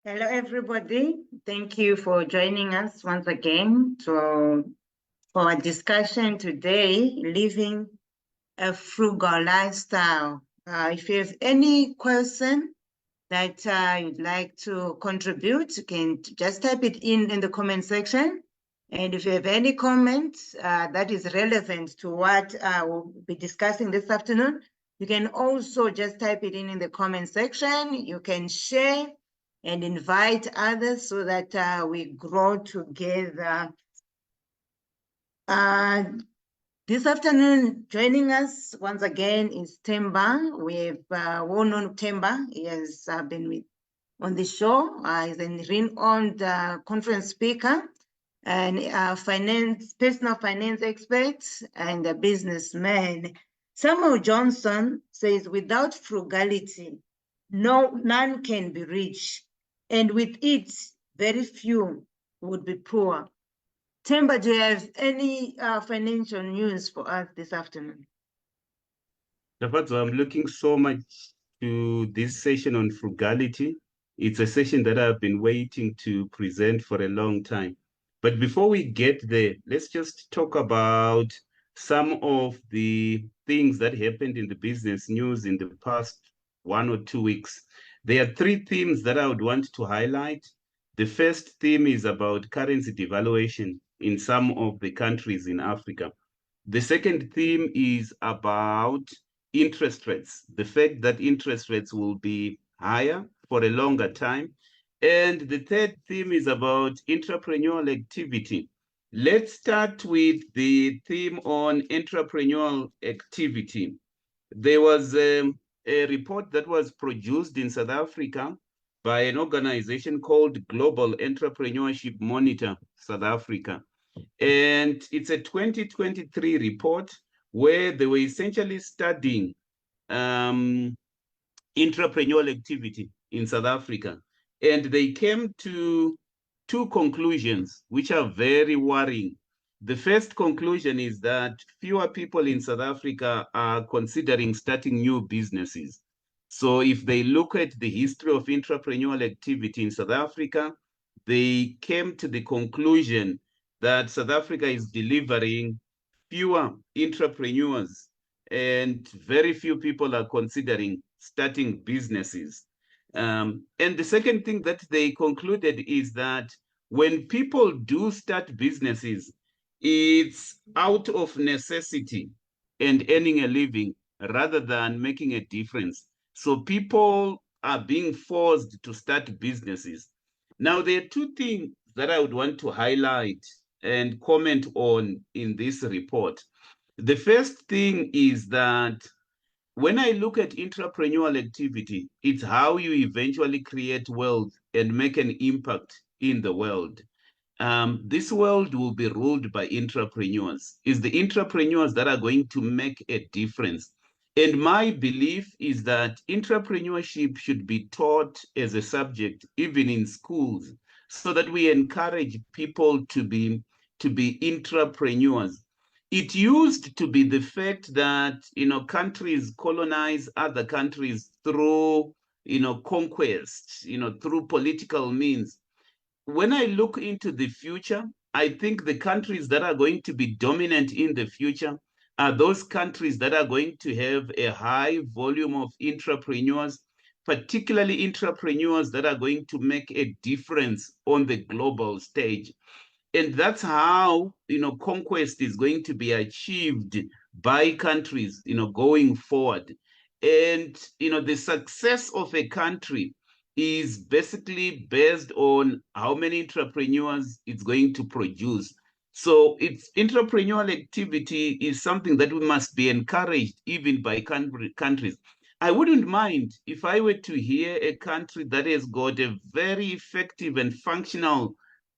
Hello, everybody. Thank you for joining us once again for our discussion today, living a frugal lifestyle. If you have any question that you'd like to contribute, you can just type it in the comment section. And if you have any comments that is relevant to what we'll be discussing this afternoon, you can also just type it in the comment section. You can share and invite others so that we grow together. This afternoon, joining us once again is Themba. We've all known Themba. He has been on the show. He's a renowned conference speaker and personal finance expert and a businessman. Samuel Johnson says, without frugality, none can be rich, and with it, very few would be poor. Themba, do you have any financial news for us this afternoon? Dapadzo, I'm looking so much to this session on frugality. It's a session that I've been waiting to present for a long time. But before we get there, let's just talk about some of the things that happened in the business news in the past 1 or 2 weeks. There are 3 themes that I would want to highlight. The first theme is about currency devaluation in some of the countries in Africa. The second theme is about interest rates, the fact that interest rates will be higher for a longer time. And the third theme is about entrepreneurial activity. Let's start with the theme on entrepreneurial activity. There was a report that was produced in South Africa by an organization called Global Entrepreneurship Monitor South Africa. And it's a 2023 report where they were essentially studying entrepreneurial activity in South Africa. And they came to 2 conclusions, which are very worrying. The first conclusion is that fewer people in South Africa are considering starting new businesses. So if they look at the history of entrepreneurial activity in South Africa, they came to the conclusion that South Africa is delivering fewer entrepreneurs and very few people are considering starting businesses. And the second thing that they concluded is that when people do start businesses, it's out of necessity and earning a living rather than making a difference. So people are being forced to start businesses. Now, there are 2 things that I would want to highlight and comment on in this report. The first thing is that when I look at entrepreneurial activity, it's how you eventually create wealth and make an impact in the world. This world will be ruled by entrepreneurs. It's the entrepreneurs that are going to make a difference. And my belief is that entrepreneurship should be taught as a subject, even in schools, so that we encourage people to be entrepreneurs. It used to be the fact that, countries colonize other countries through, conquest, through political means. When I look into the future, I think the countries that are going to be dominant in the future are those countries that are going to have a high volume of entrepreneurs, particularly entrepreneurs that are going to make a difference on the global stage. And that's how, conquest is going to be achieved by countries, going forward. And, the success of a country is basically based on how many entrepreneurs it's going to produce. So it's entrepreneurial activity is something that we must be encouraged even by countries. I wouldn't mind if I were to hear a country that has got a very effective and functional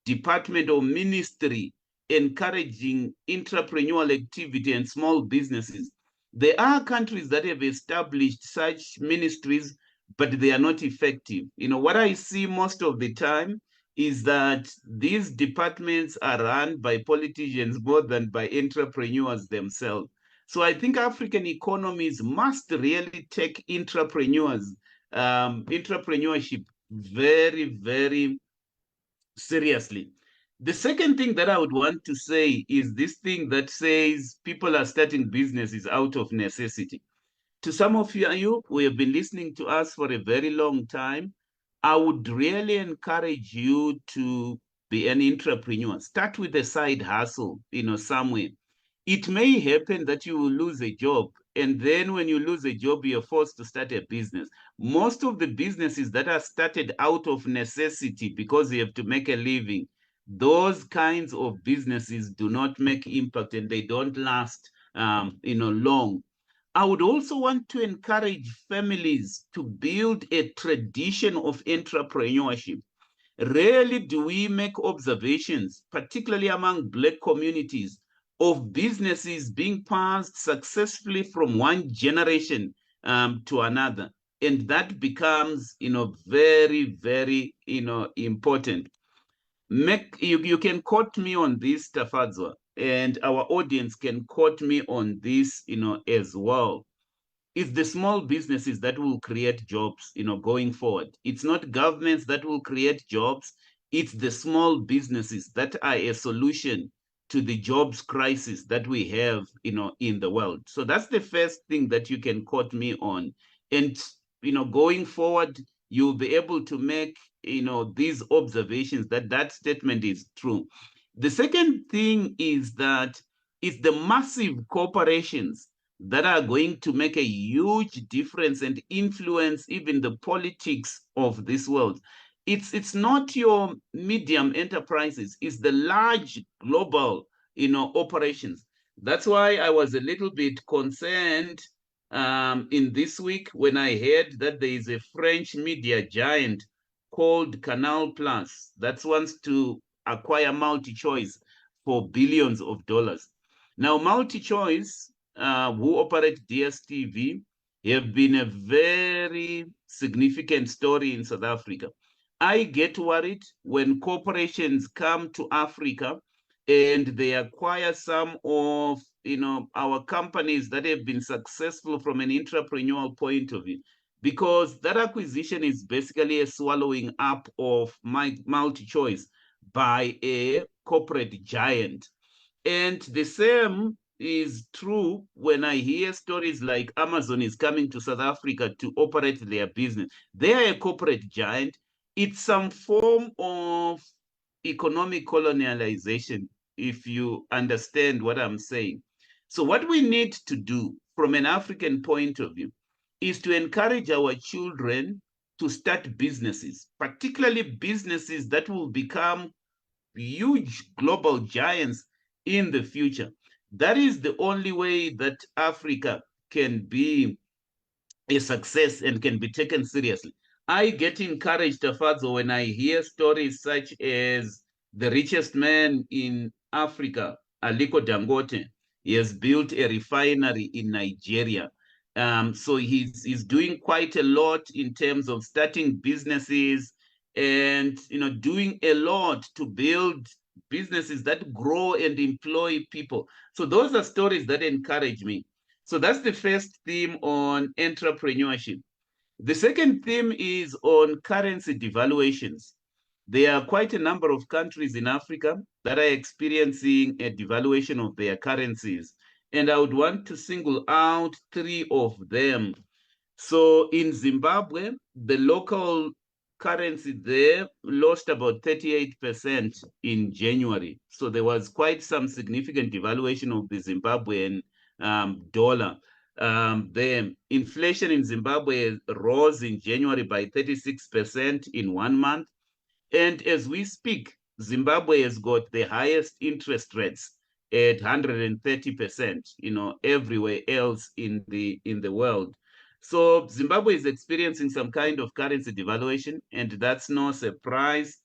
department or ministry encouraging entrepreneurial activity and small businesses. There are countries that have established such ministries, but they are not effective. What I see most of the time is that these departments are run by politicians more than by entrepreneurs themselves. So I think African economies must really take entrepreneurship very, very seriously. The second thing that I would want to say is this thing that says people are starting businesses out of necessity. To some of you who have been listening to us for a very long time, I would really encourage you to be an entrepreneur. Start with a side hustle, somewhere. It may happen that you will lose a job, and then when you lose a job, you're forced to start a business. Most of the businesses that are started out of necessity because you have to make a living, those kinds of businesses do not make impact and they don't last long. I would also want to encourage families to build a tradition of entrepreneurship. Rarely do we make observations, particularly among Black communities, of businesses being passed successfully from one generation to another. And that becomes, very, very, important. You can quote me on this, Tafadzwa, and our audience can quote me on this, as well. It's the small businesses that will create jobs, going forward. It's not governments that will create jobs. It's the small businesses that are a solution to the jobs crisis that we have, in the world. So that's the first thing that you can quote me on. And, going forward, you'll be able to make, these observations that that statement is true. The second thing is that it's the massive corporations that are going to make a huge difference and influence even the politics of this world. It's not your medium enterprises, it's the large global, operations. That's why I was a little bit concerned in this week when I heard that there is a French media giant called Canal Plus that wants to acquire MultiChoice for billions of dollars. Now, MultiChoice, who operate DSTV, have been a very significant story in South Africa. I get worried when corporations come to Africa and they acquire some of, our companies that have been successful from an entrepreneurial point of view, because that acquisition is basically a swallowing up of my MultiChoice by a corporate giant. And the same is true when I hear stories like Amazon is coming to South Africa to operate their business. They are a corporate giant. It's some form of economic colonialization, if you understand what I'm saying. So, what we need to do from an African point of view is to encourage our children to start businesses, particularly businesses that will become huge global giants in the future. That is the only way that Africa can be a success and can be taken seriously. I get encouraged, Tafazo, when I hear stories such as the richest man in Africa, Aliko Dangote. He has built a refinery in Nigeria. So he's doing quite a lot in terms of starting businesses and doing a lot to build businesses that grow and employ people. So those are stories that encourage me. So that's the first theme on entrepreneurship. The second theme is on currency devaluations. There are quite a number of countries in Africa that are experiencing a devaluation of their currencies. And I would want to single out three of them. So in Zimbabwe, the local currency there lost about 38% in January. So there was quite some significant devaluation of the Zimbabwean dollar. The inflation in Zimbabwe rose in January by 36% in 1 month. And as we speak, Zimbabwe has got the highest interest rates at 130%, everywhere else in the world. So Zimbabwe is experiencing some kind of currency devaluation, and that's no surprise.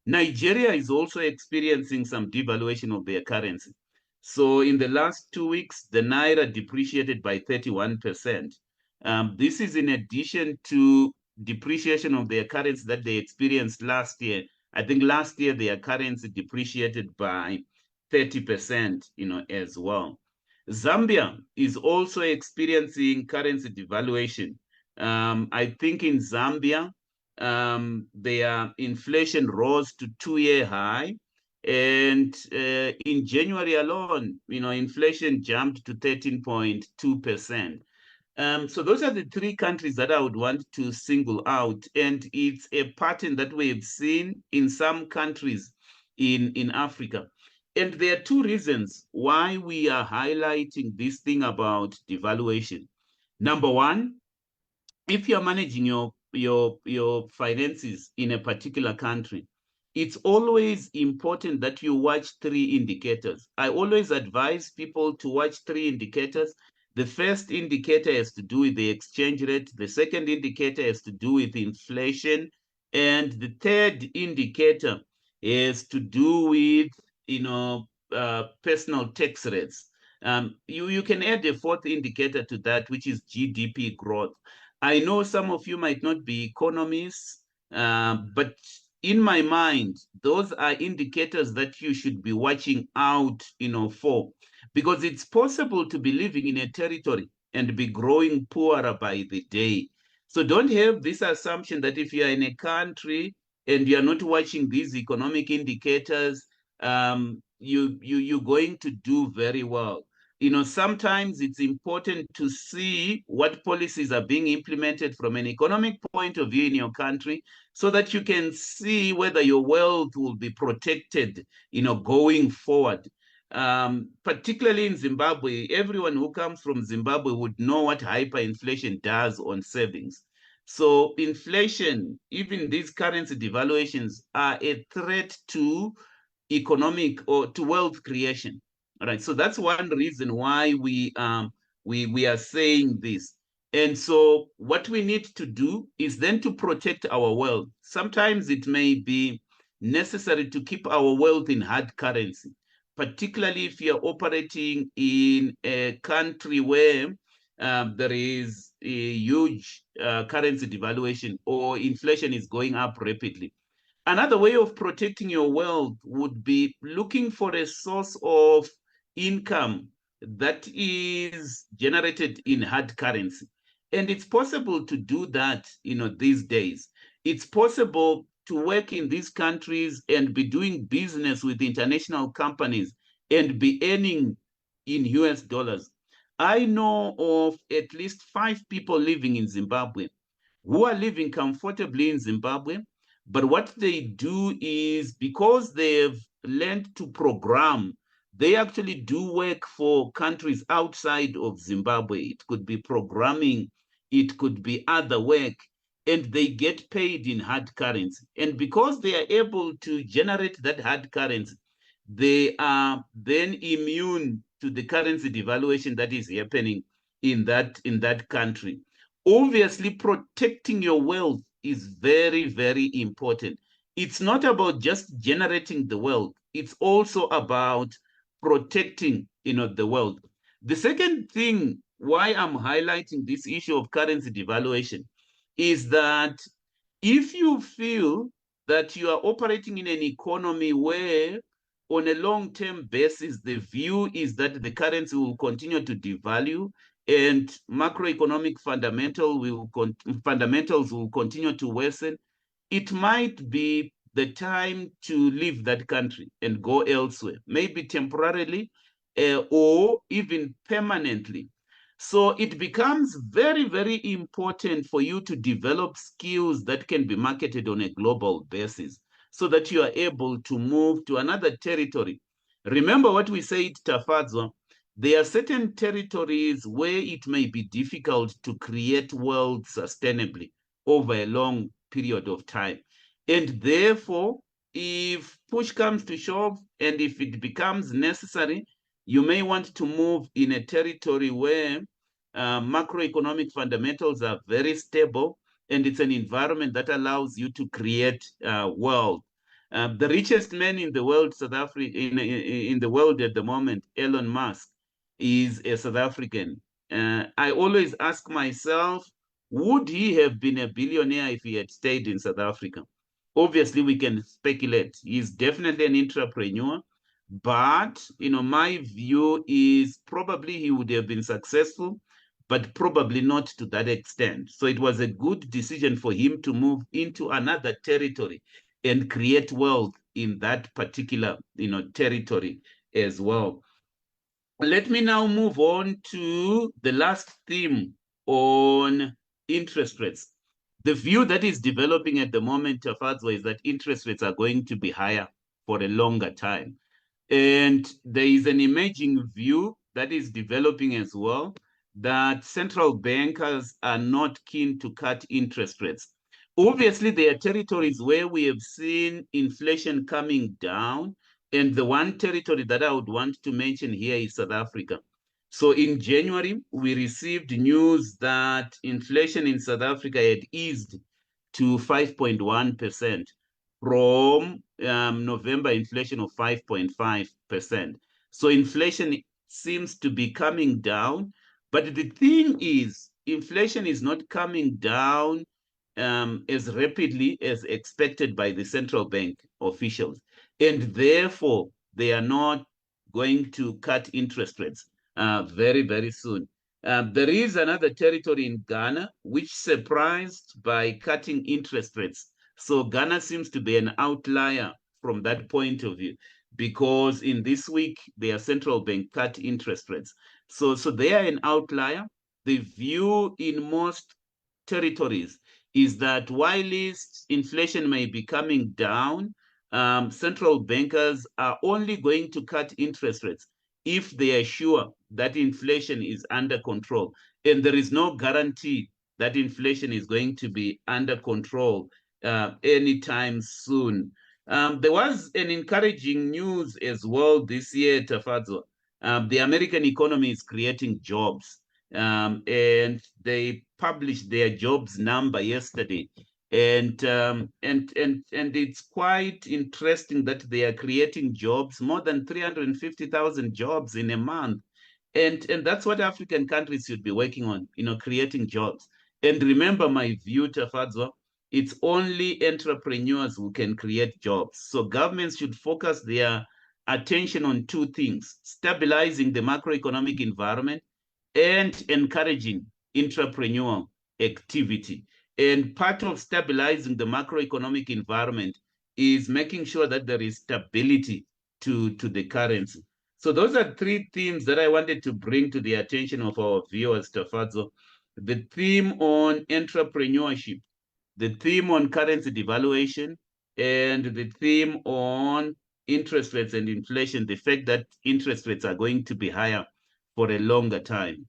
Nigeria is also experiencing some devaluation of their currency. So in the last 2 weeks, the Naira depreciated by 31%. This is in addition to depreciation of their currency that they experienced last year. I think last year their currency depreciated by 30%, as well. Zambia is also experiencing currency devaluation. I think in Zambia, their inflation rose to 2-year high. And in January alone, inflation jumped to 13.2%. So those are the three countries that I would want to single out. And it's a pattern that we've seen in some countries in Africa. And there are two reasons why we are highlighting this thing about devaluation. Number one, if you're managing your finances in a particular country, it's always important that you watch three indicators. I always advise people to watch three indicators. The first indicator has to do with the exchange rate. The second indicator has to do with inflation. And the third indicator has to do with, personal tax rates. You can add a fourth indicator to that, which is GDP growth. I know some of you might not be economists, but in my mind, those are indicators that you should be watching out, for, because it's possible to be living in a territory and be growing poorer by the day. So don't have this assumption that if you're in a country and you're not watching these economic indicators, you're going to do very well. Sometimes it's important to see what policies are being implemented from an economic point of view in your country so that you can see whether your wealth will be protected, going forward. Particularly in Zimbabwe, everyone who comes from Zimbabwe would know what hyperinflation does on savings. So inflation, even these currency devaluations, are a threat to economic or to wealth creation. All right. So that's one reason why we are saying this. And so what we need to do is then to protect our wealth. Sometimes it may be necessary to keep our wealth in hard currency, particularly if you're operating in a country where there is a huge currency devaluation or inflation is going up rapidly. Another way of protecting your wealth would be looking for a source of income that is generated in hard currency. And it's possible to do that, these days. It's possible to work in these countries and be doing business with international companies and be earning in US dollars. I know of at least 5 people living in Zimbabwe who are living comfortably in Zimbabwe. But what they do is, because they've learned to program, they actually do work for countries outside of Zimbabwe. It could be programming, it could be other work, and they get paid in hard currency. And because they are able to generate that hard currency, they are then immune to the currency devaluation that is happening in that country. Obviously, protecting your wealth is very, very important. It's not about just generating the wealth. It's also about protecting, the wealth. The second thing why I'm highlighting this issue of currency devaluation is that if you feel that you are operating in an economy where on a long-term basis, the view is that the currency will continue to devalue and macroeconomic fundamentals will continue to worsen, it might be the time to leave that country and go elsewhere, maybe temporarily or even permanently. So it becomes very, very important for you to develop skills that can be marketed on a global basis so that you are able to move to another territory. Remember what we said, Tafadzwa, there are certain territories where it may be difficult to create wealth sustainably over a long period of time. And therefore, if push comes to shove and if it becomes necessary, you may want to move in a territory where macroeconomic fundamentals are very stable and it's an environment that allows you to create wealth. The richest man in the world, South Africa, in the world at the moment, Elon Musk, is a South African. I always ask myself, would he have been a billionaire if he had stayed in South Africa? Obviously, we can speculate. He's definitely an entrepreneur, but my view is probably he would have been successful, but probably not to that extent. So it was a good decision for him to move into another territory and create wealth in that particular, territory as well. Let me now move on to the last theme on interest rates. The view that is developing at the moment, Tafadzo, is that interest rates are going to be higher for a longer time. And there is an emerging view that is developing as well, that central bankers are not keen to cut interest rates. Obviously, there are territories where we have seen inflation coming down, and the one territory that I would want to mention here is South Africa. So in January, we received news that inflation in South Africa had eased to 5.1% from November inflation of 5.5%. So inflation seems to be coming down. But the thing is, inflation is not coming down as rapidly as expected by the central bank officials. And therefore, they are not going to cut interest rates very, very soon. There is another territory in Ghana which surprised by cutting interest rates. So Ghana seems to be an outlier from that point of view, because in this week, their central bank cut interest rates. So they are an outlier. The view in most territories is that while inflation may be coming down, central bankers are only going to cut interest rates if they are sure that inflation is under control. And there is no guarantee that inflation is going to be under control anytime soon. There was an encouraging news as well this year, Tafadzo. The American economy is creating jobs, and they published their jobs number yesterday. And it's quite interesting that they are creating jobs, more than 350,000 jobs in a month. And that's what African countries should be working on, creating jobs. And remember my view, Tafadzo, it's only entrepreneurs who can create jobs. So governments should focus their attention on two things: stabilizing the macroeconomic environment and encouraging entrepreneurial activity. And part of stabilizing the macroeconomic environment is making sure that there is stability to the currency. So those are three themes that I wanted to bring to the attention of our viewers, Tafadzo. The theme on entrepreneurship, the theme on currency devaluation, and the theme on interest rates and inflation, the fact that interest rates are going to be higher for a longer time.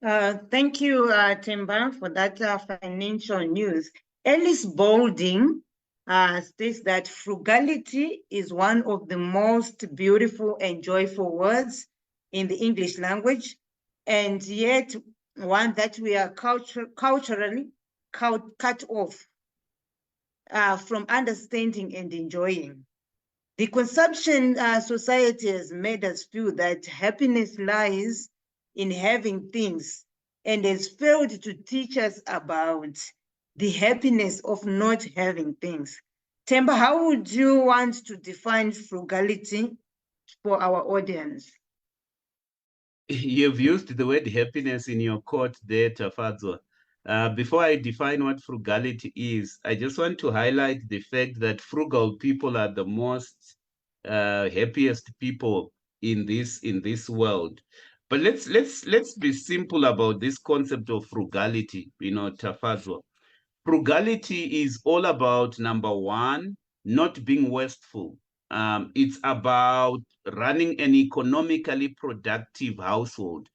Thank you, Themba, for that financial news. Alice Boulding states that frugality is one of the most beautiful and joyful words in the English language, and yet one that we are culturally cut off from understanding and enjoying. The consumption society has made us feel that happiness lies in having things, and has failed to teach us about the happiness of not having things. Themba, how would you want to define frugality for our audience? You've used the word happiness in your quote there, Tafadzo. Before I define what frugality is, I just want to highlight the fact that frugal people are the most happiest people in this world. But let's be simple about this concept of frugality, Tafadzo. Frugality is all about, number one, not being wasteful. It's about running an economically productive household.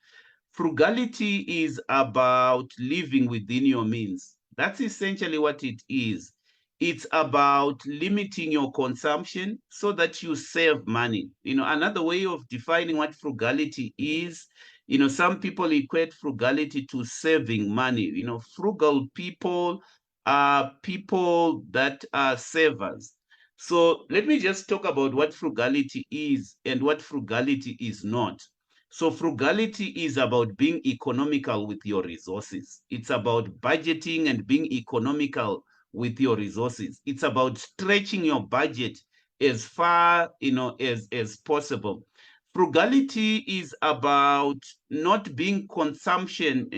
Frugality is about living within your means. That's essentially what it is. It's about limiting your consumption so that you save money. Another way of defining what frugality is, some people equate frugality to saving money. Frugal people are people that are savers. So let me just talk about what frugality is and what frugality is not. So frugality is about being economical with your resources. It's about budgeting and being economical with your resources. It's about stretching your budget as far, as possible. Frugality is about not being consumption,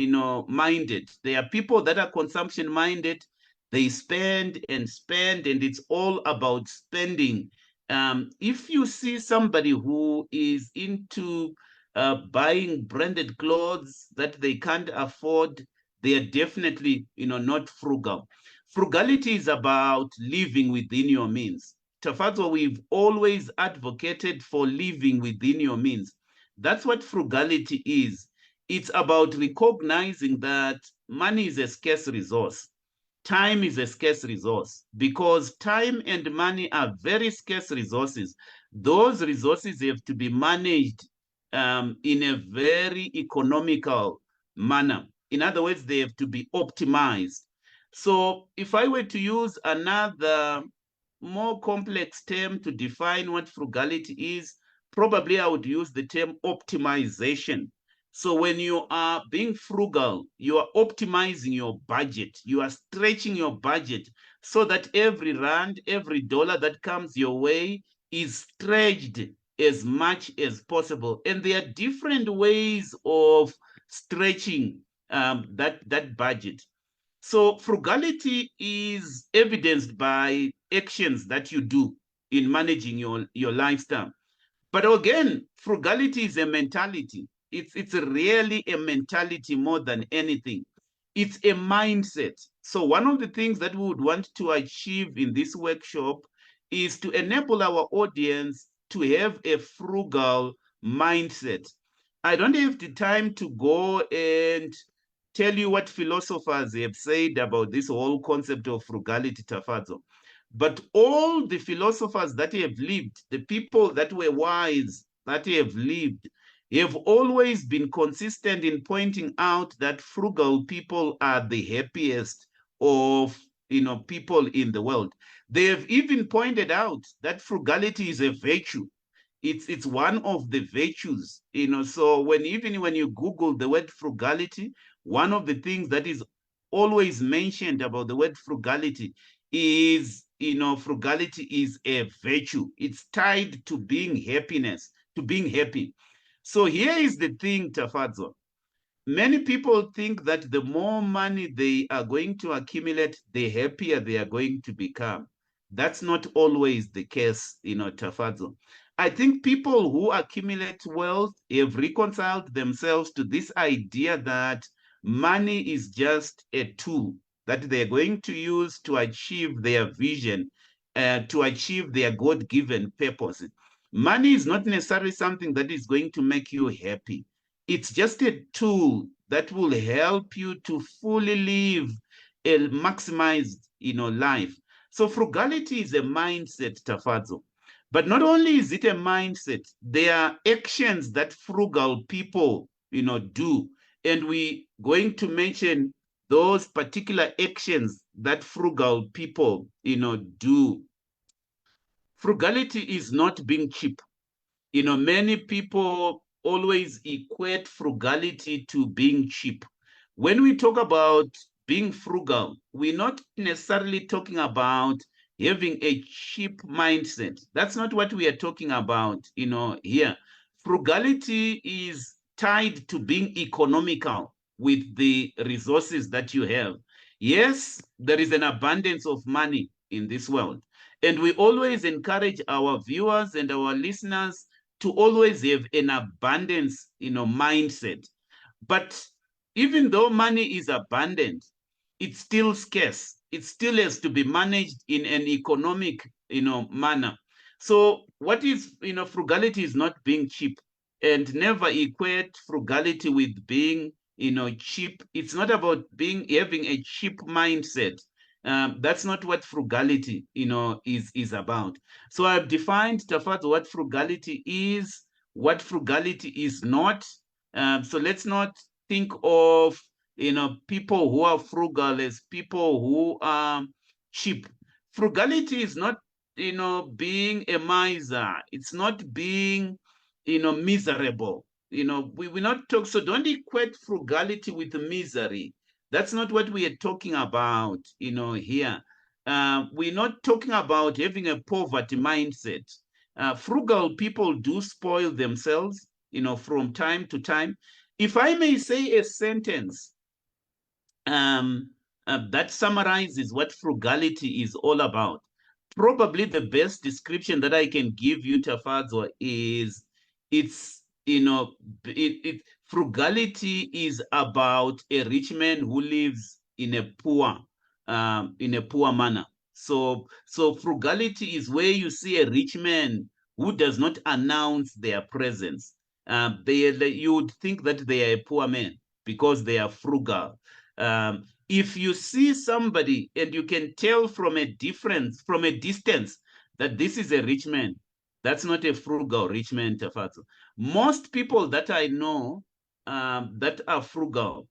minded. There are people that are consumption minded. They spend and spend, and it's all about spending. If you see somebody who is into buying branded clothes that they can't afford, they are definitely, not frugal. Frugality is about living within your means. Tafazo, we've always advocated for living within your means. That's what frugality is. It's about recognizing that money is a scarce resource. Time is a scarce resource because time and money are very scarce resources. Those resources have to be managed in a very economical manner. In other words, they have to be optimized. So if I were to use another more complex term to define what frugality is, probably I would use the term optimization. So when you are being frugal, you are optimizing your budget. You are stretching your budget so that every rand, every dollar that comes your way is stretched as much as possible. And there are different ways of stretching that budget. So frugality is evidenced by actions that you do in managing your lifestyle. But again, frugality is a mentality. It's really a mentality more than anything. It's a mindset. So one of the things that we would want to achieve in this workshop is to enable our audience to have a frugal mindset. I don't have the time to go and tell you what philosophers have said about this whole concept of frugality, Tafazo. But all the philosophers that have lived, the people that were wise, that have lived, have always been consistent in pointing out that frugal people are the happiest of people in the world. They have even pointed out that frugality is a virtue. It's one of the virtues. So when you Google the word frugality, one of the things that is always mentioned about the word frugality is, frugality is a virtue. It's tied to being happiness, to being happy. So here is the thing, Tafadzo. Many people think that the more money they are going to accumulate, the happier they are going to become. That's not always the case, Tafadzo. I think people who accumulate wealth have reconciled themselves to this idea that money is just a tool that they're going to use to achieve their vision, to achieve their God-given purpose. Money is not necessarily something that is going to make you happy. It's just a tool that will help you to fully live a maximized, life. So frugality is a mindset, Tafazo. But not only is it a mindset, there are actions that frugal people, do. And we're going to mention those particular actions that frugal people, do. Frugality is not being cheap. Many people always equate frugality to being cheap. When we talk about being frugal, we're not necessarily talking about having a cheap mindset. That's not what we are talking about, here. Frugality is tied to being economical with the resources that you have. Yes, there is an abundance of money in this world. And we always encourage our viewers and our listeners to always have an abundance, mindset. But even though money is abundant, it's still scarce. It still has to be managed in an economic, manner. So what is, frugality is not being cheap, and never equate frugality with being, cheap. It's not about having a cheap mindset. That's not what frugality, is about. So I've defined, Tafat, what frugality is, what frugality is not. So let's not think of, people who are frugal as people who are cheap. Frugality is not, being a miser. It's not being, miserable. We not talk. So don't equate frugality with misery. That's not what we are talking about, here. We're not talking about having a poverty mindset. Frugal people do spoil themselves, from time to time. If I may say a sentence that summarizes what frugality is all about, probably the best description that I can give you, Tafadzwa, is it's, frugality is about a rich man who lives in a poor manner. So frugality is where you see a rich man who does not announce their presence. You would think that they are a poor man because they are frugal. If you see somebody and you can tell from a distance that this is a rich man, that's not a frugal rich man, Tafato. Most people that I know that are frugal,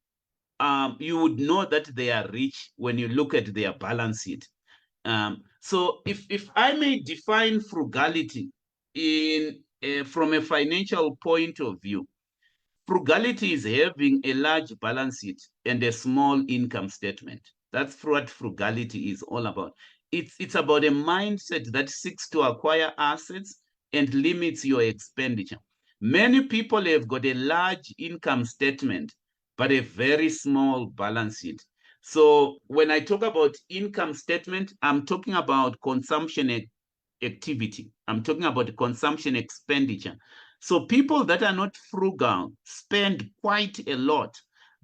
you would know that they are rich when you look at their balance sheet. So if I may define frugality from a financial point of view, frugality is having a large balance sheet and a small income statement. That's what frugality is all about. It's about a mindset that seeks to acquire assets and limits your expenditure. Many people have got a large income statement, but a very small balance sheet. So when I talk about income statement, I'm talking about consumption activity. I'm talking about consumption expenditure. So people that are not frugal spend quite a lot.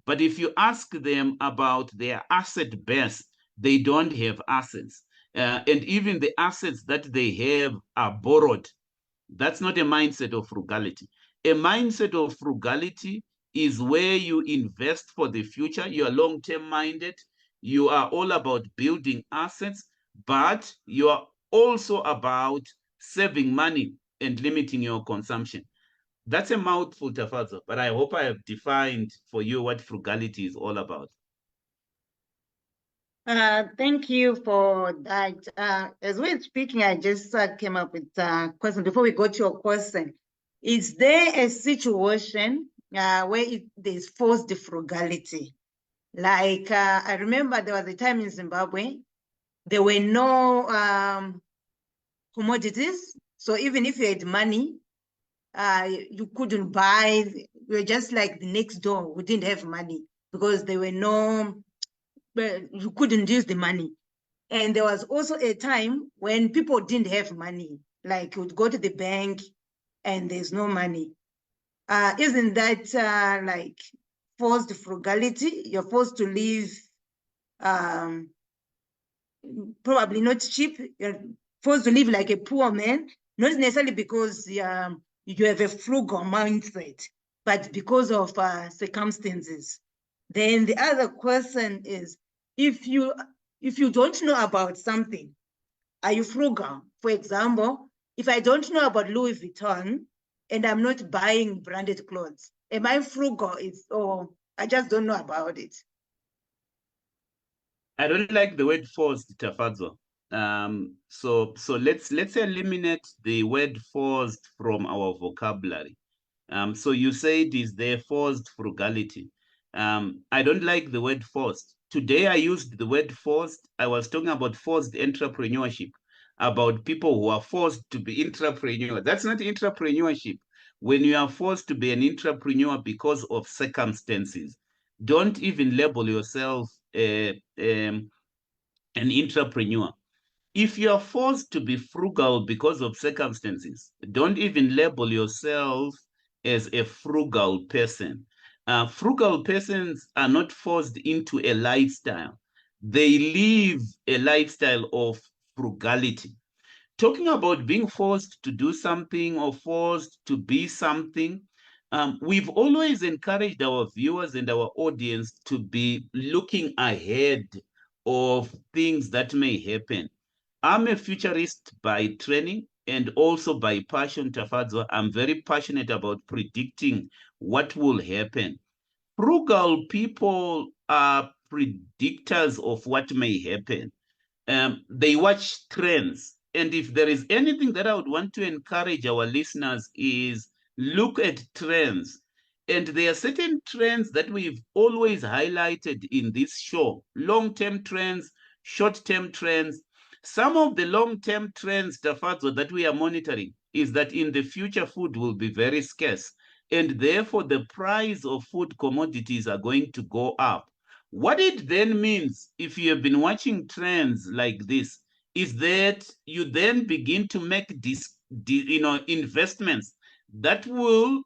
But if you ask them about their asset base, they don't have assets. And even the assets that they have are borrowed. That's not a mindset of frugality. A mindset of frugality is where you invest for the future. You are long-term minded. You are all about building assets, but you are also about saving money and limiting your consumption. That's a mouthful, Tafazo, but I hope I have defined for you what frugality is all about. Thank you for that. As we're speaking, I just came up with a question before we go to your question. Is there a situation where there's forced frugality? Like, I remember there was a time in Zimbabwe, there were no commodities. So even if you had money, you couldn't buy. You were just like the next door. We didn't have money because there were no, you couldn't use the money. And there was also a time when people didn't have money, like you would go to the bank and there's no money. Isn't that like forced frugality? You're forced to live probably not cheap. You're forced to live like a poor man, not necessarily because you have a frugal mindset, but because of circumstances. Then the other question is, if you don't know about something, are you frugal? For example, if I don't know about Louis Vuitton and I'm not buying branded clothes, am I frugal? Or I just don't know about it. I don't like the word forced, Tafazo. So let's eliminate the word forced from our vocabulary. So you said, is there forced frugality? I don't like the word forced. Today I used the word forced. I was talking about forced entrepreneurship, about people who are forced to be entrepreneur. That's not entrepreneurship. When you are forced to be an entrepreneur because of circumstances, don't even label yourself an entrepreneur. If you are forced to be frugal because of circumstances, don't even label yourself as a frugal person. Frugal persons are not forced into a lifestyle. They live a lifestyle of frugality. Talking about being forced to do something or forced to be something, we've always encouraged our viewers and our audience to be looking ahead of things that may happen. I'm a futurist by training and also by passion, Tafadzwa. I'm very passionate about predicting what will happen. Frugal people are predictors of what may happen. They watch trends. And if there is anything that I would want to encourage our listeners is look at trends. And there are certain trends that we've always highlighted in this show, long-term trends, short-term trends. Some of the long-term trends, Tafazo, that we are monitoring is that in the future, food will be very scarce, and therefore the price of food commodities are going to go up. What it then means, if you have been watching trends like this, is that you then begin to make investments that will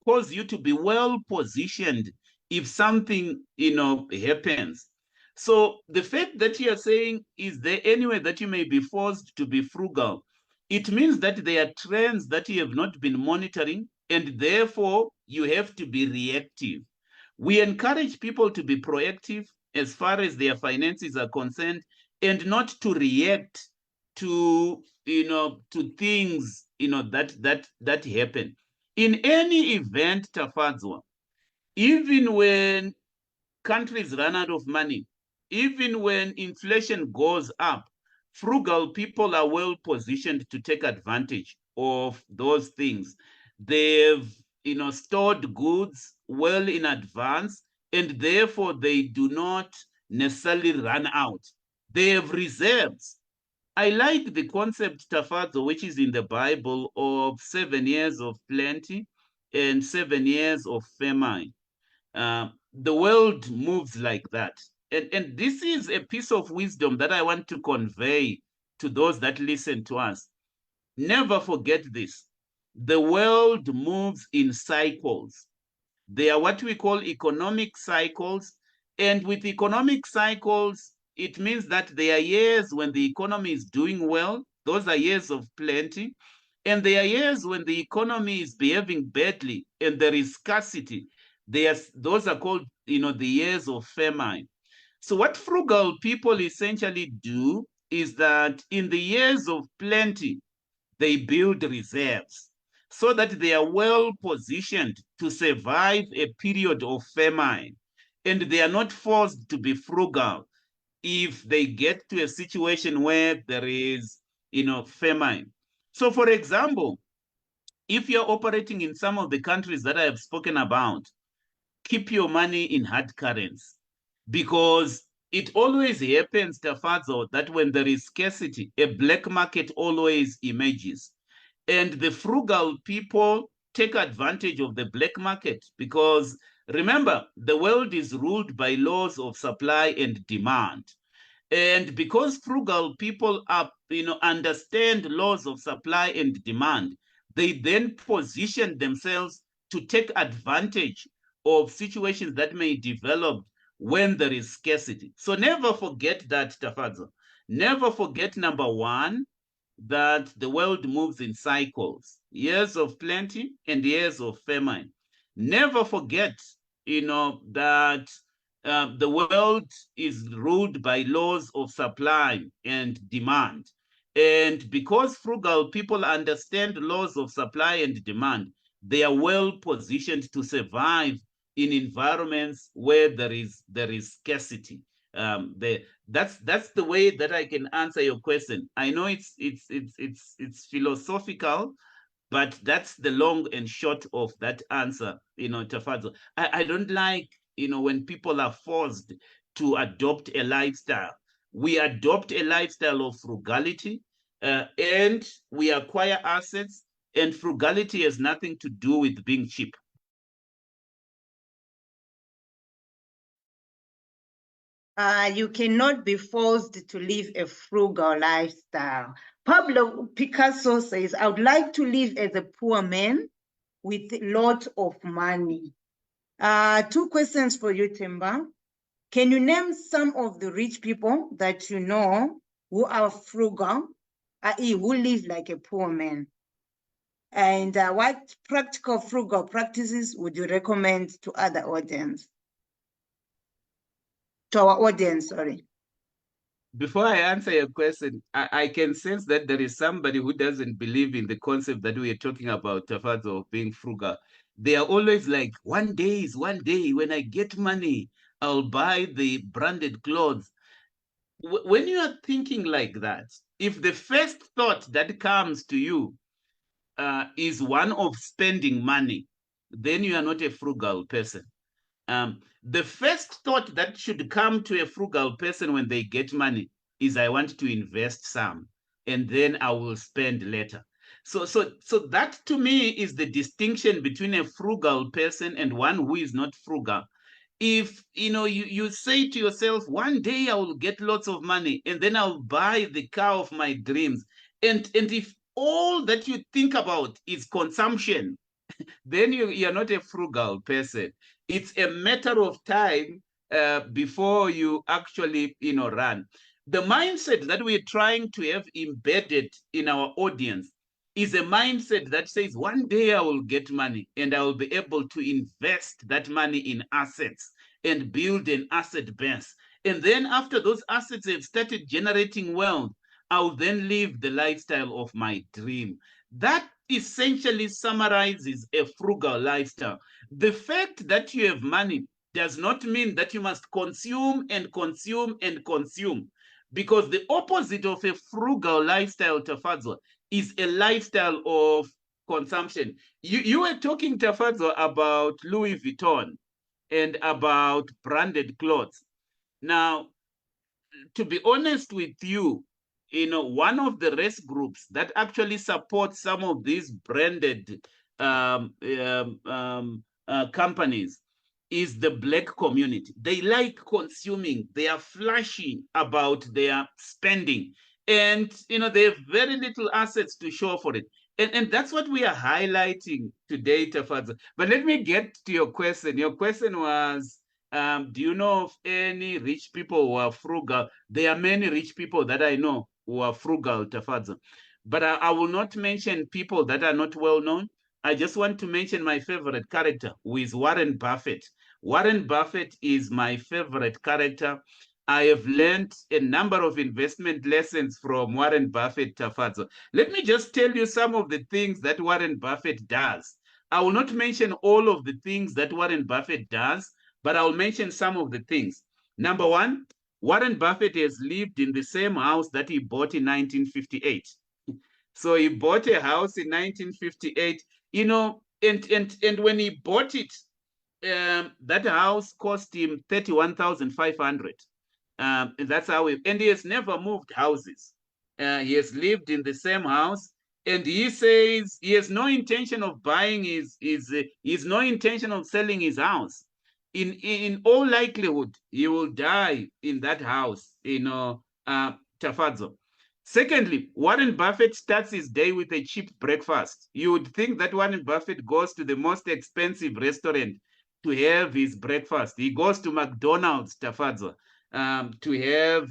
cause you to be well positioned if something happens. So the fact that you are saying, is there any way that you may be forced to be frugal? It means that there are trends that you have not been monitoring, and therefore you have to be reactive. We encourage people to be proactive as far as their finances are concerned, and not to react to things that happen. In any event, Tafadzwa, even when countries run out of money, even when inflation goes up, frugal people are well positioned to take advantage of those things. They've stored goods well in advance, and therefore they do not necessarily run out. They have reserves. I like the concept, Tafazo, which is in the Bible, of 7 years of plenty and 7 years of famine. The world moves like that. And this is a piece of wisdom that I want to convey to those that listen to us. Never forget this. The world moves in cycles. They are what we call economic cycles. And with economic cycles, it means that there are years when the economy is doing well. Those are years of plenty. And there are years when the economy is behaving badly and there is scarcity. Those are called, the years of famine. So what frugal people essentially do is that in the years of plenty, they build reserves so that they are well positioned to survive a period of famine. And they are not forced to be frugal if they get to a situation where there is, famine. So for example, if you're operating in some of the countries that I have spoken about, keep your money in hard currency, because it always happens, Tafazo, that when there is scarcity, a black market always emerges. And the frugal people take advantage of the black market because, remember, the world is ruled by laws of supply and demand. And because frugal people understand laws of supply and demand, they then position themselves to take advantage of situations that may develop when there is scarcity. So never forget that, Tafazo. Never forget, number one, that the world moves in cycles, years of plenty and years of famine. Never forget, that the world is ruled by laws of supply and demand. And because frugal people understand laws of supply and demand, they are well positioned to survive in environments where there is scarcity. That's the way that I can answer your question. I know it's philosophical, but that's the long and short of that answer, Tafazo. I don't like, when people are forced to adopt a lifestyle. We adopt a lifestyle of frugality, and we acquire assets, and frugality has nothing to do with being cheap. You cannot be forced to live a frugal lifestyle. Pablo Picasso says, I would like to live as a poor man with a lot of money. Two questions for you, Themba. Can you name some of the rich people that you know who are frugal, i.e. who live like a poor man? And what practical frugal practices would you recommend to other audience? To our audience, sorry. Before I answer your question, I can sense that there is somebody who doesn't believe in the concept that we are talking about, Tafazo, of being frugal. They are always like, one day is one day. When I get money, I'll buy the branded clothes. When you are thinking like that, if the first thought that comes to you is one of spending money, then you are not a frugal person. The first thought that should come to a frugal person when they get money is, I want to invest some and then I will spend later. So that to me is the distinction between a frugal person and one who is not frugal. If you say to yourself, one day I will get lots of money and then I'll buy the car of my dreams, and if all that you think about is consumption, then you're not a frugal person. It's a matter of time before you actually run. The mindset that we're trying to have embedded in our audience is a mindset that says one day I will get money and I will be able to invest that money in assets and build an asset base. And then after those assets have started generating wealth, I'll then live the lifestyle of my dream. That essentially summarizes a frugal lifestyle. The fact that you have money does not mean that you must consume and consume and consume, because the opposite of a frugal lifestyle, Tafadzwa, is a lifestyle of consumption. You were talking, Tafadzwa, about Louis Vuitton and about branded clothes. Now, to be honest with you, one of the race groups that actually supports some of these branded companies is the Black community. They like consuming. They are flashy about their spending, and they have very little assets to show for it. And that's what we are highlighting today, Tafadza. But let me get to your question. Your question was, do you know of any rich people who are frugal? There are many rich people that I know who are frugal, Tafadza. But I will not mention people that are not well known. I just want to mention my favorite character, who is Warren Buffett. Warren Buffett is my favorite character. I have learned a number of investment lessons from Warren Buffett, Tafadza. Let me just tell you some of the things that Warren Buffett does. I will not mention all of the things that Warren Buffett does, but I'll mention some of the things. Number one, Warren Buffett has lived in the same house that he bought in 1958. So he bought a house in 1958, and when he bought it, that house cost him 31,500. And that's how and he has never moved houses. He has lived in the same house, and he says he has no intention of buying his no intention of selling his house. In all likelihood, he will die in that house, Tafadzo. Secondly, Warren Buffett starts his day with a cheap breakfast. You would think that Warren Buffett goes to the most expensive restaurant to have his breakfast. He goes to McDonald's, Tafadzo, to have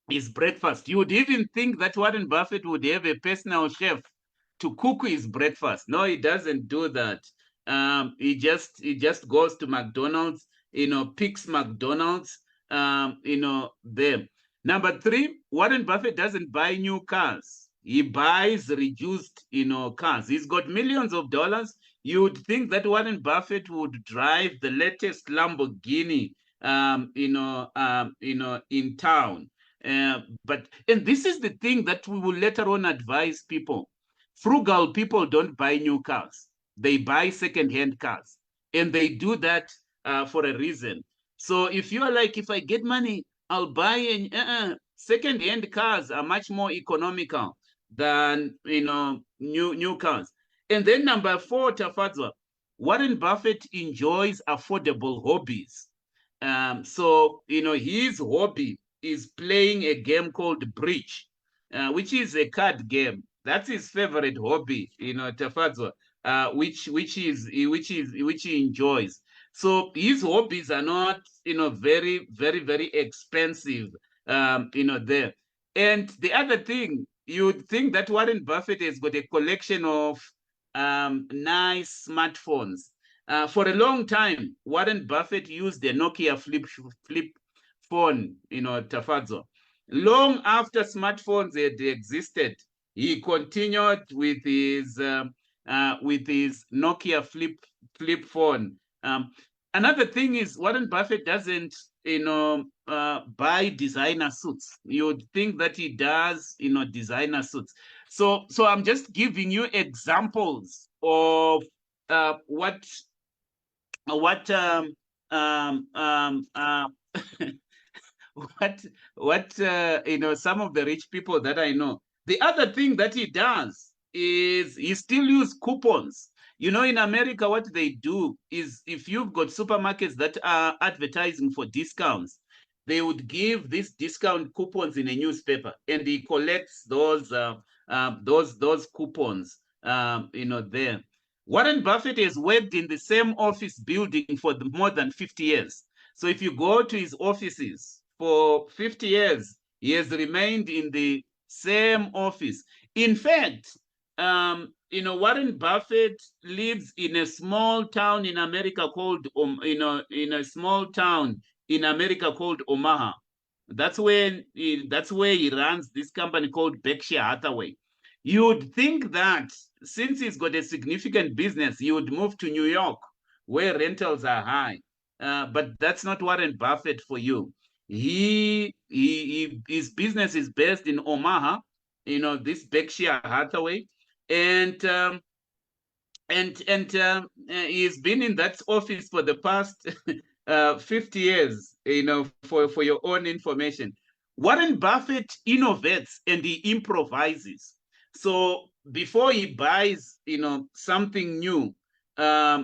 his breakfast. You would even think that Warren Buffett would have a personal chef to cook his breakfast. No, he doesn't do that. He just goes to McDonald's, picks McDonald's, there. Number three, Warren Buffett doesn't buy new cars. He buys reduced, cars. He's got millions of dollars. You would think that Warren Buffett would drive the latest Lamborghini, in town. And this is the thing that we will later on advise people. Frugal people don't buy new cars. They buy second-hand cars. And they do that for a reason. So if you are like, if I get money, I'll buy second-hand cars are much more economical than new cars. And then number four, Tafadzwa, Warren Buffett enjoys affordable hobbies. So his hobby is playing a game called bridge, which is a card game. That's his favorite hobby, Tafadzwa, which he enjoys. So his hobbies are not, very, very, very expensive, there. And the other thing, you'd think that Warren Buffett has got a collection of nice smartphones. For a long time, Warren Buffett used the Nokia flip phone, Tafadzo. Long after smartphones had existed, he continued with his Nokia flip phone. Another thing is Warren Buffett doesn't, buy designer suits. You'd think that he does, designer suits. So I'm just giving you examples of what um, um, um, uh, some of the rich people that I know. The other thing that he does is he still use coupons. In America, what they do is if you've got supermarkets that are advertising for discounts, they would give these discount coupons in a newspaper, and he collects those coupons, there. Warren Buffett has worked in the same office building for more than 50 years. So if you go to his offices for 50 years, he has remained in the same office. In fact, Warren Buffett lives in a small town in America called, in a small town in America called Omaha. That's where he runs this company called Berkshire Hathaway. You would think that since he's got a significant business, he would move to New York, where rentals are high. But that's not Warren Buffett for you. His business is based in Omaha, this Berkshire Hathaway, and he's been in that office for the past 50 years, for your own information. Warren Buffett innovates and he improvises. So before he buys, something new,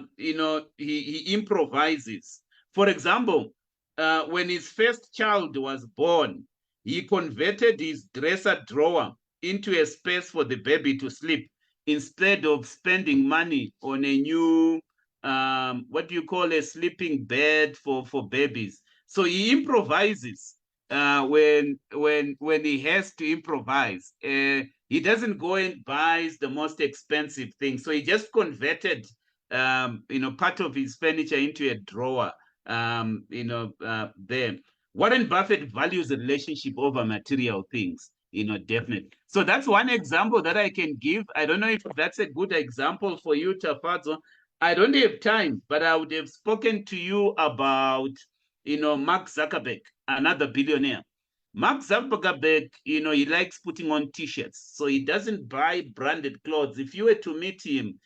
he improvises. For example, when his first child was born, he converted his dresser drawer into a space for the baby to sleep instead of spending money on a new what do you call a sleeping bed for babies. So he improvises when he has to improvise. He doesn't go and buys the most expensive thing. So he just converted part of his furniture into a drawer. There. Warren Buffett values the relationship over material things. Definitely. So that's one example that I can give. I don't know if that's a good example for you, Tafazo. I don't have time, but I would have spoken to you about, Mark Zuckerberg, another billionaire. Mark Zuckerberg, he likes putting on t-shirts, so he doesn't buy branded clothes. If you were to meet him,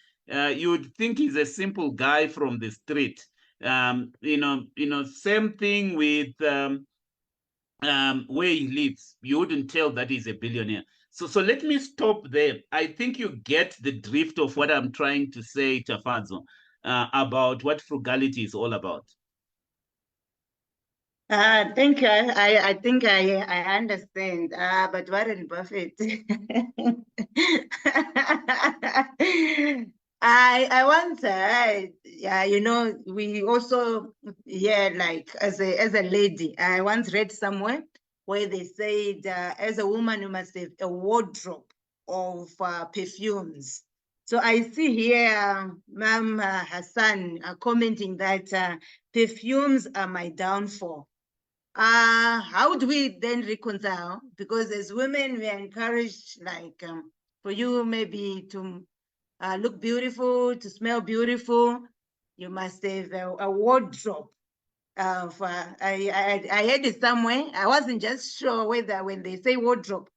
you would think he's a simple guy from the street. Same thing with where he lives. You wouldn't tell that he's a billionaire. So let me stop there. I think you get the drift of what I'm trying to say, Tafazo, about what frugality is all about. Thank you. I think I understand. But Warren Buffett, I once heard, yeah, we also, yeah, like as a lady, I once read somewhere where they said, as a woman, you must have a wardrobe of perfumes. So I see here, Ma'am Hassan commenting that perfumes are my downfall. How do we then reconcile? Because as women, we are encouraged, like, for you maybe to look beautiful, to smell beautiful, you must have a wardrobe. I heard it somewhere. I wasn't just sure whether when they say wardrobe,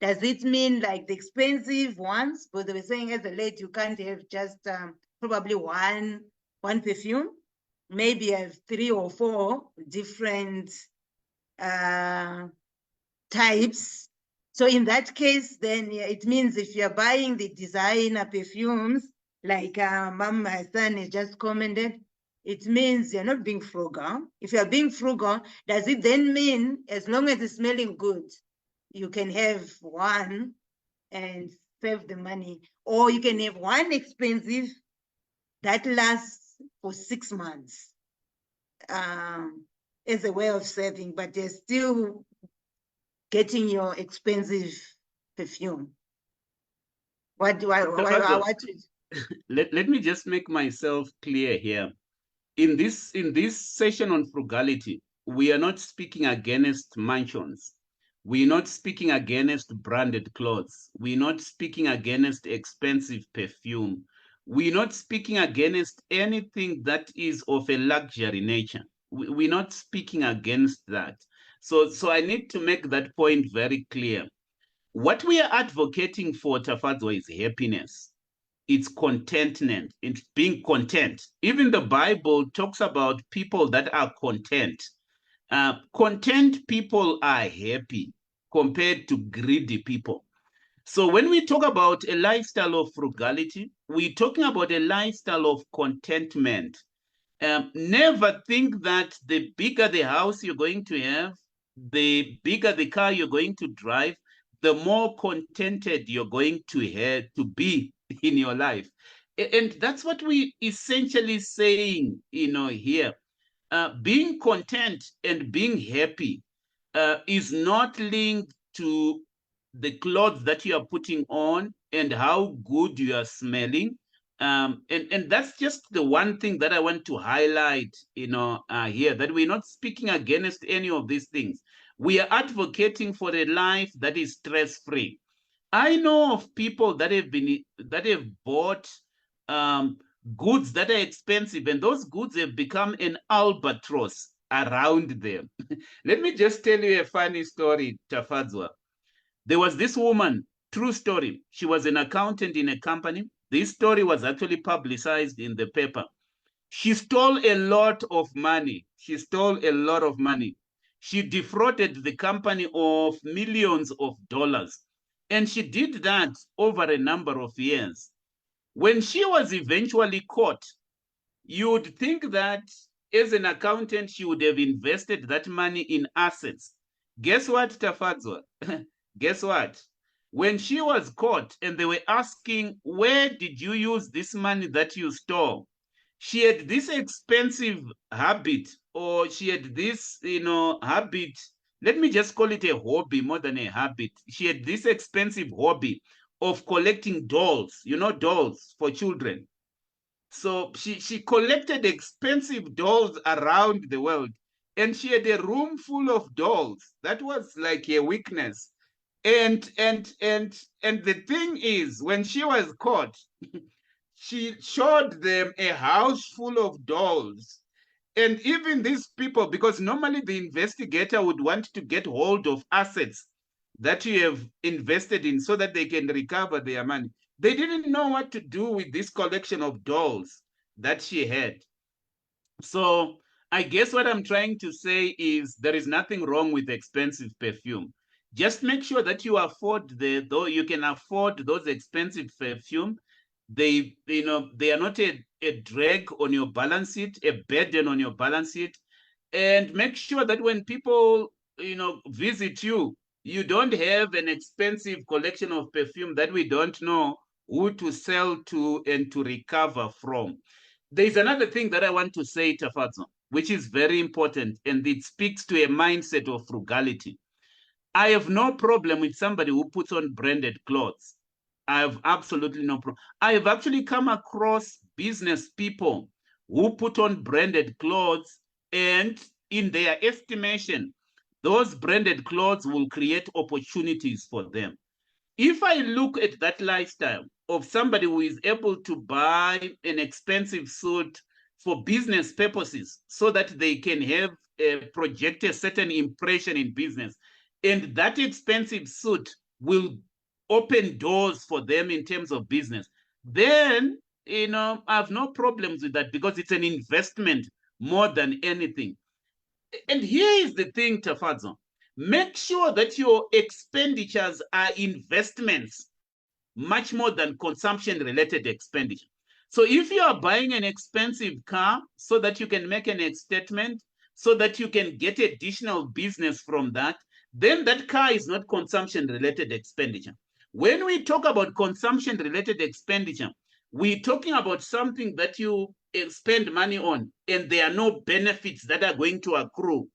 does it mean like the expensive ones? But they were saying as a lady, you can't have just probably one perfume. Maybe have 3 or 4 different types. So in that case, then yeah, it means if you're buying the designer perfumes, like Mom Hassan has just commented, it means you're not being frugal. If you're being frugal, does it then mean as long as it's smelling good, you can have one and save the money? Or you can have one expensive that lasts for 6 months as a way of saving, but they're still getting your expensive perfume. Let me just make myself clear here. In this session on frugality, we are not speaking against mansions. We're not speaking against branded clothes. We're not speaking against expensive perfume. We're not speaking against anything that is of a luxury nature. We're not speaking against that. So I need to make that point very clear. What we are advocating for, Tafazo, is happiness. It's contentment. It's being content. Even the Bible talks about people that are content. Content people are happy compared to greedy people. So when we talk about a lifestyle of frugality, we're talking about a lifestyle of contentment. Never think that the bigger the house you're going to have, the bigger the car you're going to drive, the more contented you're going to have to be in your life. And that's what we essentially saying, here. Being content and being happy is not linked to the clothes that you are putting on and how good you are smelling. And that's just the one thing that I want to highlight, here, that we're not speaking against any of these things. We are advocating for a life that is stress-free. I know of people that have bought goods that are expensive, and those goods have become an albatross around them. Let me just tell you a funny story, Tafadzwa. There was this woman, true story. She was an accountant in a company. This story was actually publicized in the paper. She stole a lot of money. She stole a lot of money. She defrauded the company of millions of dollars. And she did that over a number of years. When she was eventually caught, you would think that as an accountant, she would have invested that money in assets. Guess what, Tafadzwa? Guess what? When she was caught and they were asking, where did you use this money that you stole? She had this expensive habit, or she had this, habit. Let me just call it a hobby more than a habit. She had this expensive hobby of collecting dolls, dolls for children. So she collected expensive dolls around the world, and she had a room full of dolls. That was like a weakness. And the thing is, when she was caught, she showed them a house full of dolls. And even these people, because normally the investigator would want to get hold of assets that you have invested in so that they can recover their money. They didn't know what to do with this collection of dolls that she had. So I guess what I'm trying to say is there is nothing wrong with expensive perfume. Just make sure that you afford though you can afford those expensive perfume. They are not a drag on your balance sheet, a burden on your balance sheet. And make sure that when people, visit you, you don't have an expensive collection of perfume that we don't know who to sell to and to recover from. There's another thing that I want to say, Tafazo, which is very important, and it speaks to a mindset of frugality. I have no problem with somebody who puts on branded clothes. I have absolutely no problem. I have actually come across business people who put on branded clothes, and in their estimation, those branded clothes will create opportunities for them. If I look at that lifestyle of somebody who is able to buy an expensive suit for business purposes so that they can have project a certain impression in business, and that expensive suit will open doors for them in terms of business, then I have no problems with that because it's an investment more than anything. And here is the thing, Tafadzo. Make sure that your expenditures are investments much more than consumption-related expenditure. So if you are buying an expensive car so that you can make an statement, so that you can get additional business from that, then that car is not consumption-related expenditure. When we talk about consumption-related expenditure, we're talking about something that you spend money on and there are no benefits that are going to accrue,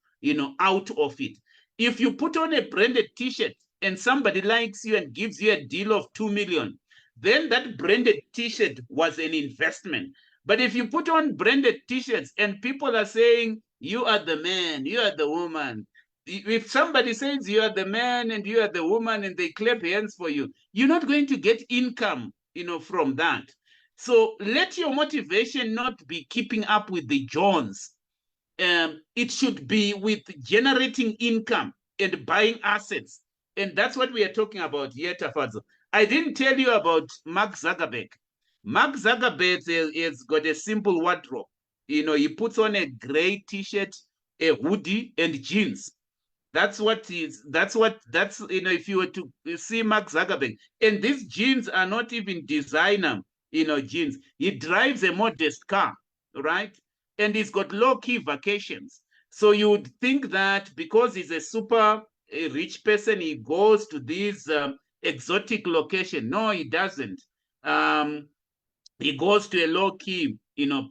out of it. If you put on a branded t-shirt and somebody likes you and gives you a deal of 2 million, then that branded t-shirt was an investment. But if you put on branded t-shirts and people are saying, you are the man, you are the woman, if somebody says you are the man and you are the woman and they clap hands for you, you're not going to get income, from that. So let your motivation not be keeping up with the Jones. It should be with generating income and buying assets. And that's what we are talking about here, Tafazo. I didn't tell you about Mark Zuckerberg. Mark Zuckerberg has got a simple wardrobe. He puts on a gray t-shirt a hoodie and jeans. That's if you were to see Mark Zuckerberg, and these jeans are not even designer, jeans. He drives a modest car, right? And he's got low-key vacations. So you would think that because he's a super rich person, he goes to these exotic location. No, he doesn't. Um, he goes to a low-key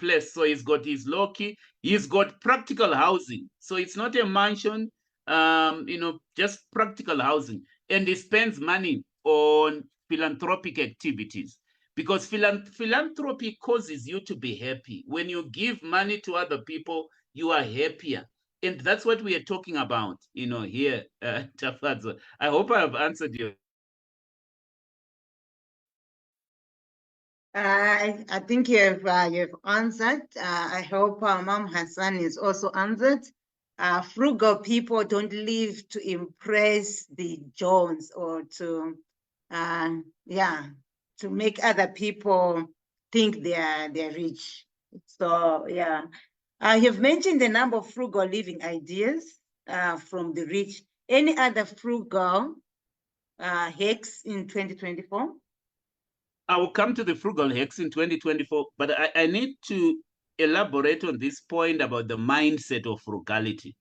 place. So he's got his low-key, he's got practical housing. So it's not a mansion, just practical housing. And he spends money on philanthropic activities, because philanthropy causes you to be happy. When you give money to other people, you are happier. And that's what we are talking about, here, Tafadzo. I hope I have answered your. I think you've answered. I hope Mom Hassan is also answered. Frugal people don't live to impress the Jones or to make other people think they're rich. So yeah, you've mentioned the number of frugal living ideas from the rich. Any other frugal hacks in 2024? I will come to the frugal hacks in 2024, but I need to elaborate on this point about the mindset of frugality.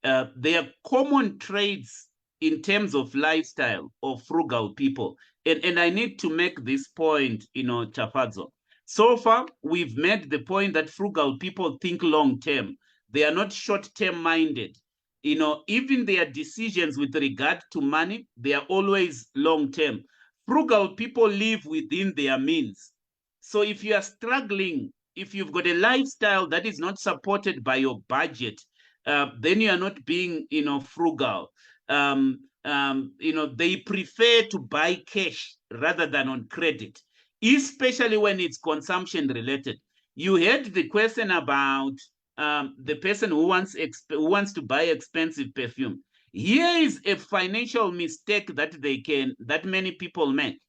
There are common traits in terms of lifestyle of frugal people. And I need to make this point, Chafadzo. So far, we've made the point that frugal people think long term. They are not short term minded. Even their decisions with regard to money, they are always long term. Frugal people live within their means. So if you are struggling, if you've got a lifestyle that is not supported by your budget, then you are not being, frugal. They prefer to buy cash rather than on credit, especially when it's consumption related. You heard the question about the person who wants to buy expensive perfume. Here is a financial mistake that many people make.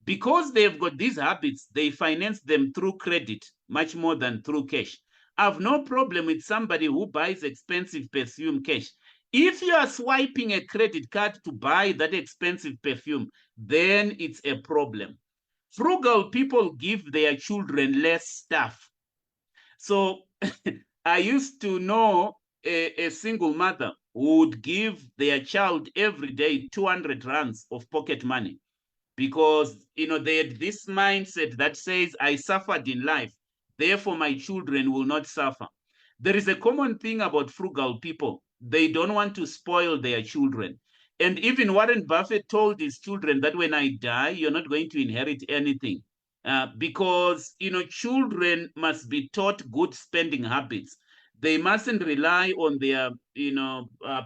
Because they've got these habits, they finance them through credit much more than through cash. I have no problem with somebody who buys expensive perfume cash. If you are swiping a credit card to buy that expensive perfume, then it's a problem. Frugal people give their children less stuff. So I used to know a single mother who would give their child every day 200 rands of pocket money, because they had this mindset that says, I suffered in life, therefore my children will not suffer. There is a common thing about frugal people. They don't want to spoil their children. And even Warren Buffett told his children that when I die, you're not going to inherit anything. Because children must be taught good spending habits. They mustn't rely on their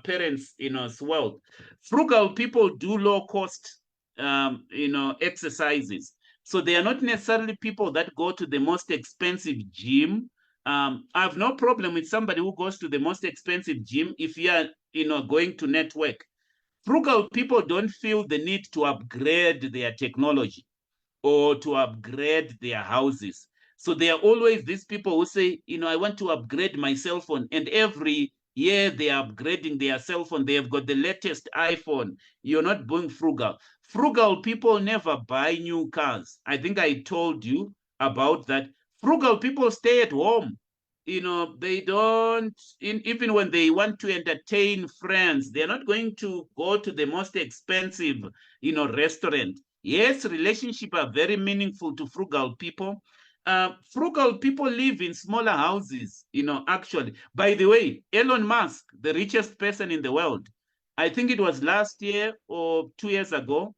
parents wealth. Frugal people do low cost exercises. So they are not necessarily people that go to the most expensive gym. I have no problem with somebody who goes to the most expensive gym if you are, going to network. Frugal people don't feel the need to upgrade their technology or to upgrade their houses. So there are always these people who say, I want to upgrade my cell phone. And every year they are upgrading their cell phone. They have got the latest iPhone. You're not being frugal. Frugal people never buy new cars. I think I told you about that. Frugal people stay at home. They don't, even when they want to entertain friends, they're not going to go to the most expensive, restaurant. Yes, relationships are very meaningful to frugal people. Frugal people live in smaller houses, actually. By the way, Elon Musk, the richest person in the world, I think it was last year or 2 years ago,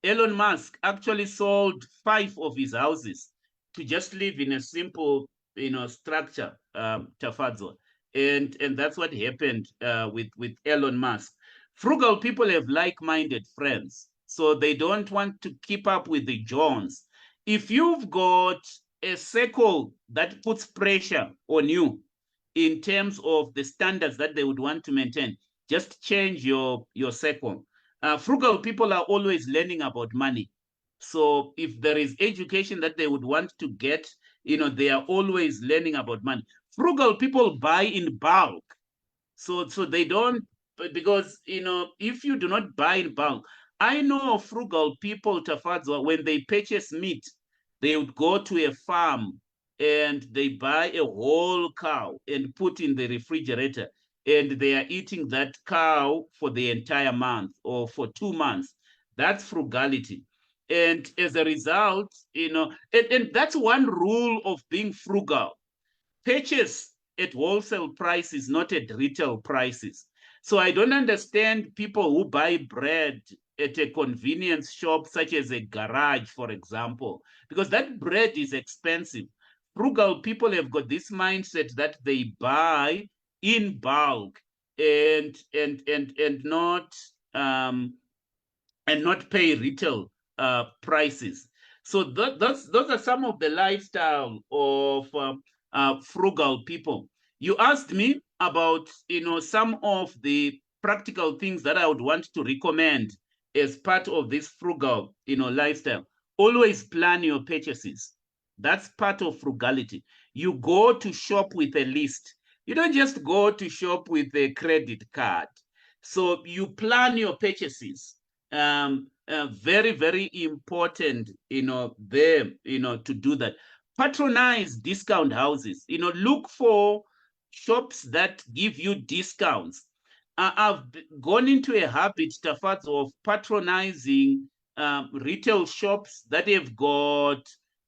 Elon Musk actually sold 5 of his houses to just live in a simple, structure, Tafadzo. And that's what happened with Elon Musk. Frugal people have like-minded friends, so they don't want to keep up with the Jones. If you've got a circle that puts pressure on you in terms of the standards that they would want to maintain, just change your circle. Frugal people are always learning about money. So if there is education that they would want to get, they are always learning about money. Frugal people buy in bulk. So they don't, because, if you do not buy in bulk, I know frugal people, Tafadzwa, when they purchase meat, they would go to a farm and they buy a whole cow and put in the refrigerator, and they are eating that cow for the entire month or for 2 months. That's frugality. And as a result, and that's one rule of being frugal: purchase at wholesale prices, not at retail prices. So I don't understand people who buy bread at a convenience shop, such as a garage, for example, because that bread is expensive. Frugal people have got this mindset that they buy in bulk and um, not pay retail prices. So those are some of the lifestyle of frugal people. You asked me about some of the practical things that I would want to recommend as part of this frugal lifestyle. Always plan your purchases. That's part of frugality. You go to shop with a list. You don't just go to shop with a credit card. So you plan your purchases. Very, very important, there, to do that. Patronize discount houses. Look for shops that give you discounts. I've gone into a habit, Tafats, of patronizing retail shops that have got,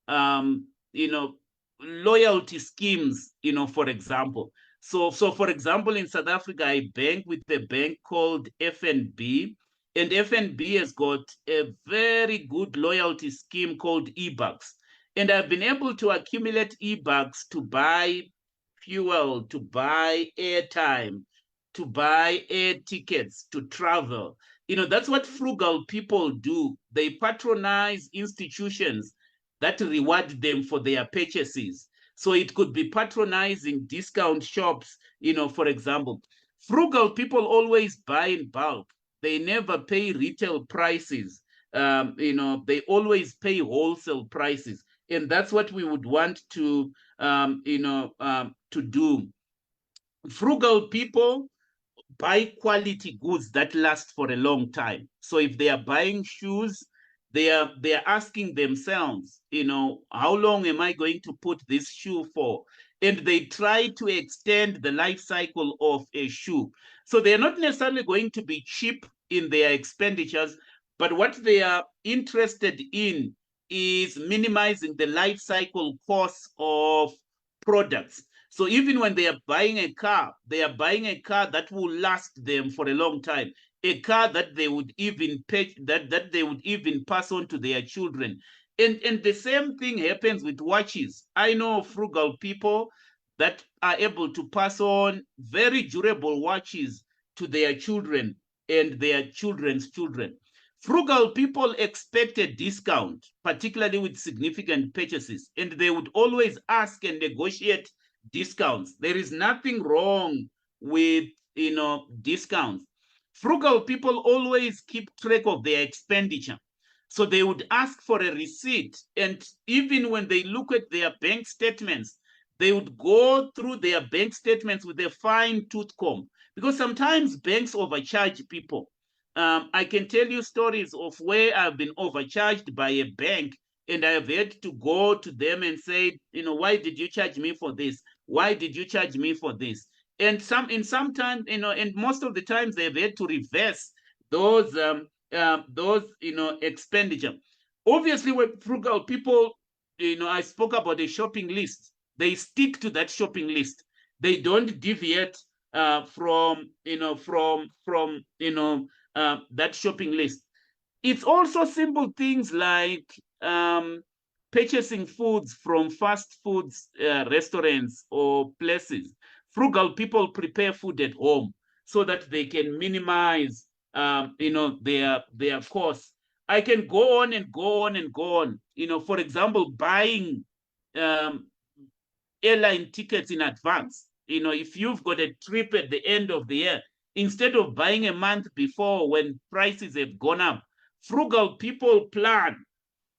um, you know, loyalty schemes, for example. So for example, in South Africa, I bank with a bank called FNB, and FNB has got a very good loyalty scheme called eBucks. And I've been able to accumulate eBucks to buy fuel, to buy airtime, to buy air tickets, to travel. That's what frugal people do. They patronize institutions that reward them for their purchases. So it could be patronizing discount shops, for example. Frugal people always buy in bulk. They never pay retail prices. They always pay wholesale prices. And that's what we would want to do. Frugal people buy quality goods that last for a long time. So if they are buying shoes, they are asking themselves, how long am I going to put this shoe for? And they try to extend the life cycle of a shoe. So they're not necessarily going to be cheap in their expenditures, but what they are interested in is minimizing the life cycle costs of products. So even when they are buying a car, they are buying a car that will last them for a long time, a car that they would even pay, that they would even pass on to their children. And the same thing happens with watches. I know frugal people that are able to pass on very durable watches to their children and their children's children. Frugal people expect a discount, particularly with significant purchases, and they would always ask and negotiate discounts. There is nothing wrong with discounts. Frugal people always keep track of their expenditure. So they would ask for a receipt. And even when they look at their bank statements, they would go through their bank statements with a fine tooth comb, because sometimes banks overcharge people. I can tell you stories of where I've been overcharged by a bank, and I've had to go to them and say, why did you charge me for this? Why did you charge me for this? And sometimes, and most of the times they've had to reverse those expenditure. Obviously, when frugal people, I spoke about a shopping list. They stick to that shopping list. They don't deviate from that shopping list. It's also simple things like purchasing foods from fast foods restaurants or places. Frugal people prepare food at home so that they can minimize their costs. I can go on and go on and go on. For example, buying airline tickets in advance. If you've got a trip at the end of the year, instead of buying a month before when prices have gone up, frugal people plan,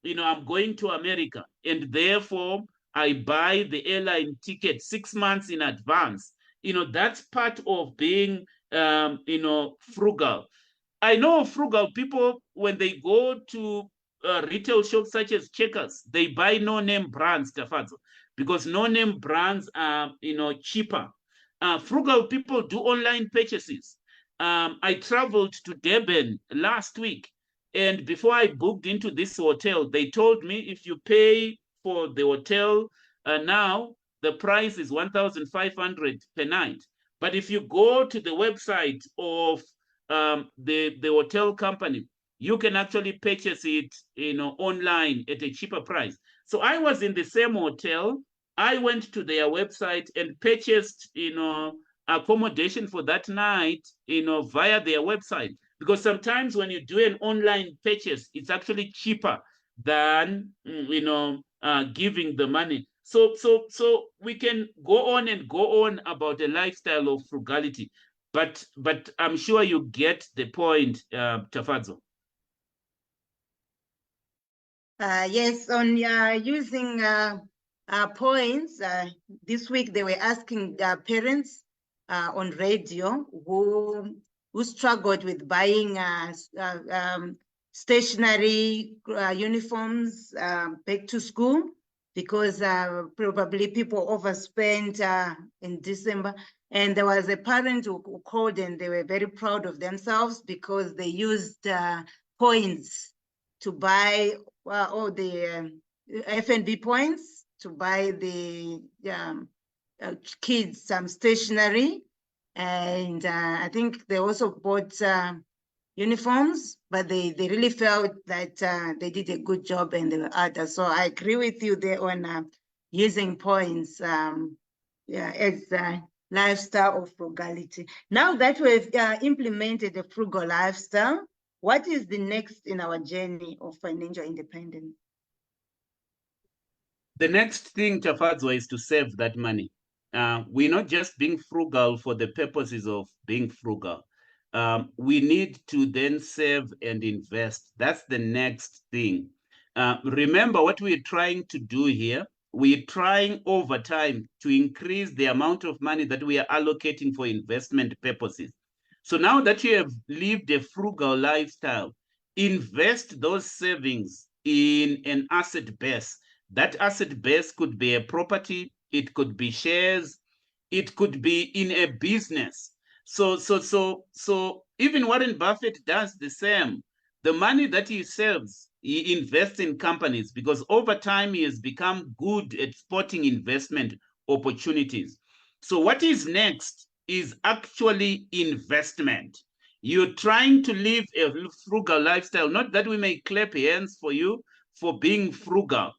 I'm going to America, and therefore I buy the airline ticket 6 months in advance. That's part of being, frugal. I know frugal people, when they go to retail shops such as Checkers, they buy no-name brands, Tafadzo, because no-name brands are, cheaper. Frugal people do online purchases. I traveled to Durban last week, and before I booked into this hotel, they told me if you pay for the hotel now, the price is 1,500 per night. But if you go to the website of the hotel company, you can actually purchase it, online at a cheaper price. So I was in the same hotel. I went to their website and purchased, accommodation for that night, via their website. Because sometimes when you do an online purchase, it's actually cheaper than, giving the money. So we can go on and go on about a lifestyle of frugality, but I'm sure you get the point, Tafadzo. Yes, on using points, this week they were asking parents on radio who struggled with buying stationery uniforms back to school, because probably people overspent in December. And there was a parent who called, and they were very proud of themselves because they used points to buy all the F&B points to buy the kids some stationery. And I think they also bought uniforms, but they really felt that they did a good job and they were others. So I agree with you there on using points as a lifestyle of frugality. Now that we've implemented a frugal lifestyle, what is the next in our journey of financial independence? The next thing, Tafadzo, is to save that money. We're not just being frugal for the purposes of being frugal. We need to then save and invest. That's the next thing. Remember what we're trying to do here. We're trying over time to increase the amount of money that we are allocating for investment purposes. So now that you have lived a frugal lifestyle, invest those savings in an asset base. That asset base could be a property, it could be shares, it could be in a business. So even Warren Buffett does the same. The money that he saves, he invests in companies, because over time he has become good at spotting investment opportunities. So what is next is actually investment. You're trying to live a frugal lifestyle, not that we may clap hands for you for being frugal,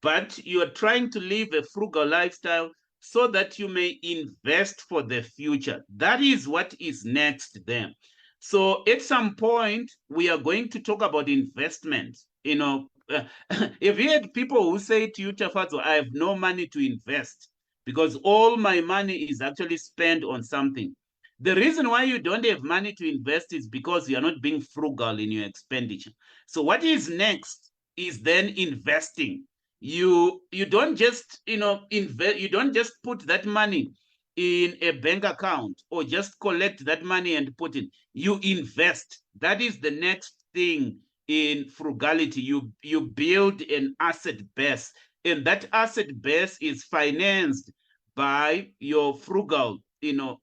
but you are trying to live a frugal lifestyle so that you may invest for the future. That is what is next then. So at some point, we are going to talk about investment. If you had people who say to you, Tafadzo, I have no money to invest because all my money is actually spent on something. The reason why you don't have money to invest is because you are not being frugal in your expenditure. So what is next is then investing. You don't just invest, you don't just put that money in a bank account or just collect that money and put it. You invest. That is the next thing in frugality. You build an asset base, and that asset base is financed by your frugal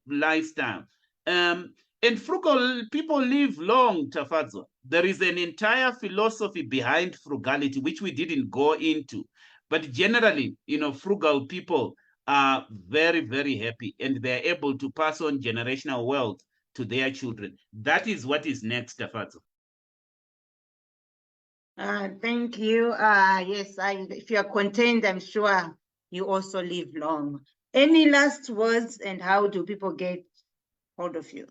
lifestyle. And frugal people live long, Tafadzo. There is an entire philosophy behind frugality, which we didn't go into. But generally, frugal people are very, very happy, and they're able to pass on generational wealth to their children. That is what is next, Tafadzo. Thank you. Yes, if you are content, I'm sure you also live long. Any last words, and how do people get hold of you?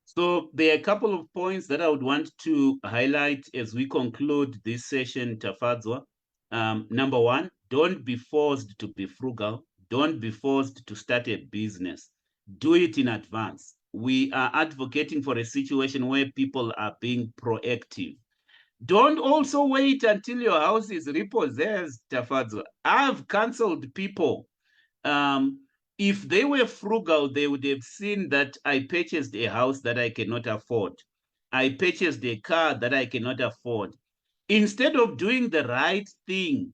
So there are a couple of points that I would want to highlight as we conclude this session, Tafadzo. Number one, don't be forced to be frugal. Don't be forced to start a business. Do it in advance. We are advocating for a situation where people are being proactive. Don't also wait until your house is repossessed, Tafadzo. I've counseled people. If they were frugal, they would have seen that I purchased a house that I cannot afford. I purchased a car that I cannot afford. Instead of doing the right thing,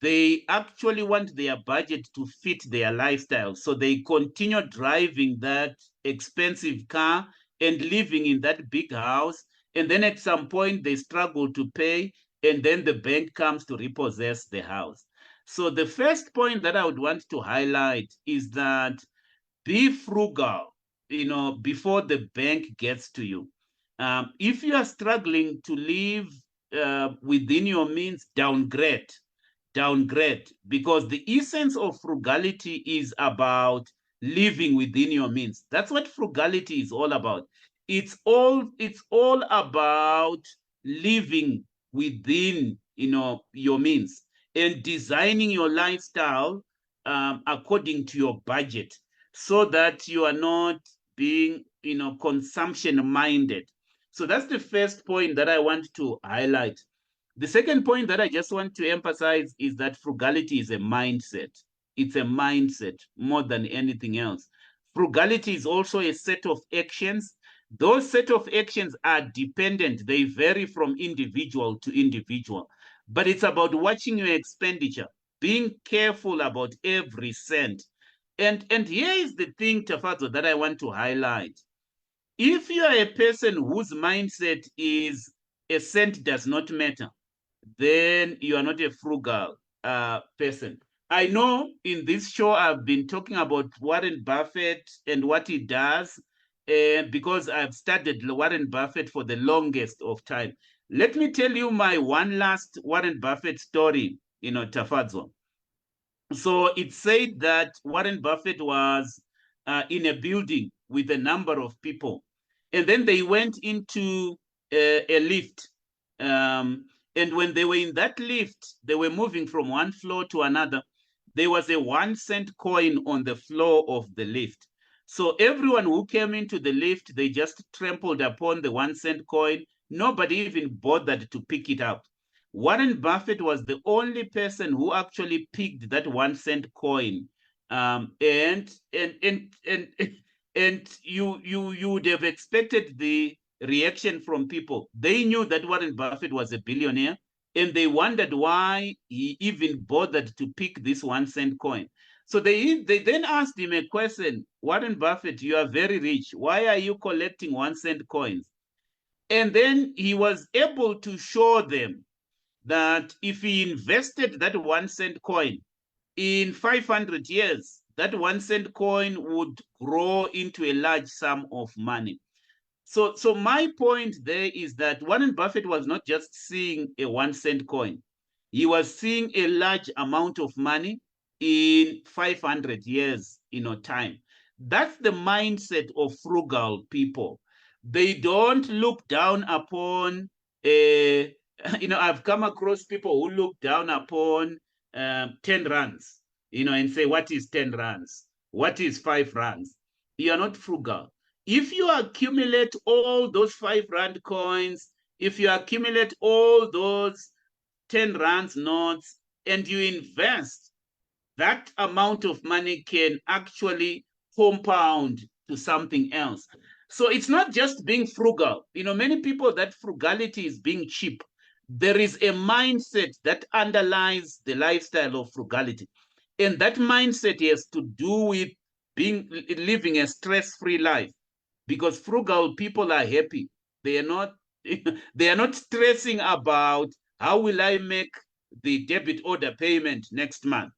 they actually want their budget to fit their lifestyle. So they continue driving that expensive car and living in that big house. And then at some point, they struggle to pay. And then the bank comes to repossess the house. So the first point that I would want to highlight is that be frugal, before the bank gets to you. If you are struggling to live within your means, downgrade, because the essence of frugality is about living within your means. That's what frugality is all about. It's all about living within your means and designing your lifestyle according to your budget, so that you are not being consumption minded. So that's the first point that I want to highlight. The second point that I just want to emphasize is that frugality is a mindset. It's a mindset more than anything else. Frugality is also a set of actions. Those set of actions are dependent, they vary from individual to individual. But it's about watching your expenditure, being careful about every cent. And here is the thing, Tafazo, that I want to highlight. If you are a person whose mindset is a cent does not matter, then you are not a frugal person. I know in this show I've been talking about Warren Buffett and what he does, because I've studied Warren Buffett for the longest of time. Let me tell you my one last Warren Buffett story, Tafadzo. So it said that Warren Buffett was in a building with a number of people, and then they went into a lift. And when they were in that lift, they were moving from one floor to another. There was a 1 cent coin on the floor of the lift. So everyone who came into the lift, they just trampled upon the 1 cent coin. Nobody even bothered to pick it up. Warren Buffett was the only person who actually picked that 1 cent coin. And you would have expected the reaction from people. They knew that Warren Buffett was a billionaire, and they wondered why he even bothered to pick this 1 cent coin. So they then asked him a question: Warren Buffett, you are very rich. Why are you collecting 1 cent coins? And then he was able to show them that if he invested that 1 cent coin in 500 years, that 1 cent coin would grow into a large sum of money. So my point there is that Warren Buffett was not just seeing a 1 cent coin. He was seeing a large amount of money in 500 years, time. That's the mindset of frugal people. They don't look down upon a, I've come across people who look down upon 10 rands, and say, what is 10 rands? What is 5 rands? You are not frugal. If you accumulate all those 5 rand coins, if you accumulate all those 10 rands notes, and you invest, that amount of money can actually compound to something else. So it's not just being frugal. Many people, that frugality is being cheap. There is a mindset that underlies the lifestyle of frugality. And that mindset has to do with living a stress-free life, because frugal people are happy. They are not they are not stressing about how will I make the debit order payment next month.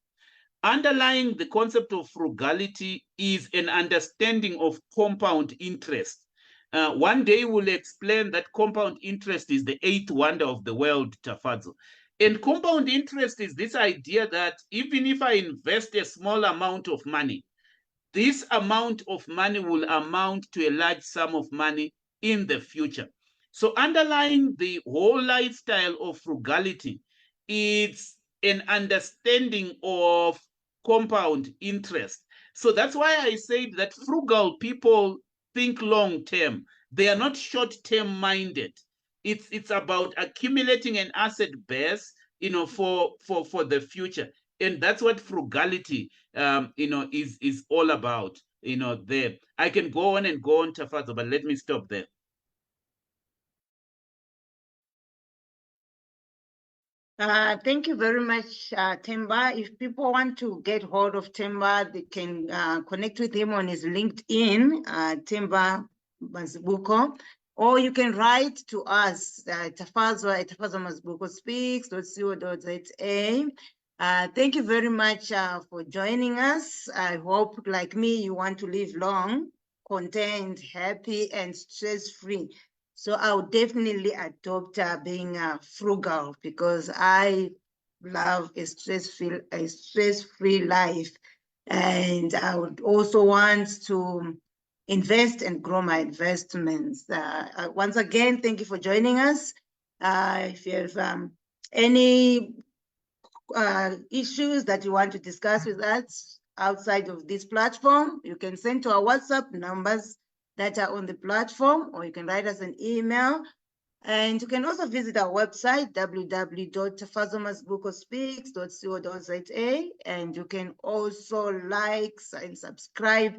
Underlying the concept of frugality is an understanding of compound interest. One day we'll explain that compound interest is the 8th wonder of the world, Tafadzo. And compound interest is this idea that even if I invest a small amount of money, this amount of money will amount to a large sum of money in the future. So underlying the whole lifestyle of frugality is an understanding of compound interest. So that's why I said that frugal people think long term. They are not short term minded. It's about accumulating an asset base, for the future. And that's what frugality, is all about. There. I can go on and go on, Tafazo, but let me stop there. Thank you very much, Themba. If people want to get hold of Themba, they can connect with him on his LinkedIn, Themba Mazibuko, or you can write to us, Tafazo at tafazomazibukospeaks.co.za. Thank you very much for joining us. I hope, like me, you want to live long, content, happy, and stress-free. So I would definitely adopt being frugal, because I love a stress-free life. And I would also want to invest and grow my investments. Once again, thank you for joining us. If you have any issues that you want to discuss with us outside of this platform, you can send to our WhatsApp numbers that are on the platform, or you can write us an email. And you can also visit our website, www.tafazomazibukospeaks.co.za. And you can also like and subscribe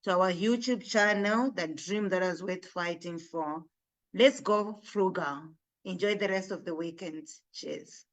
to our YouTube channel, The Dream That Is Worth Fighting For. Let's go frugal. Enjoy the rest of the weekend. Cheers.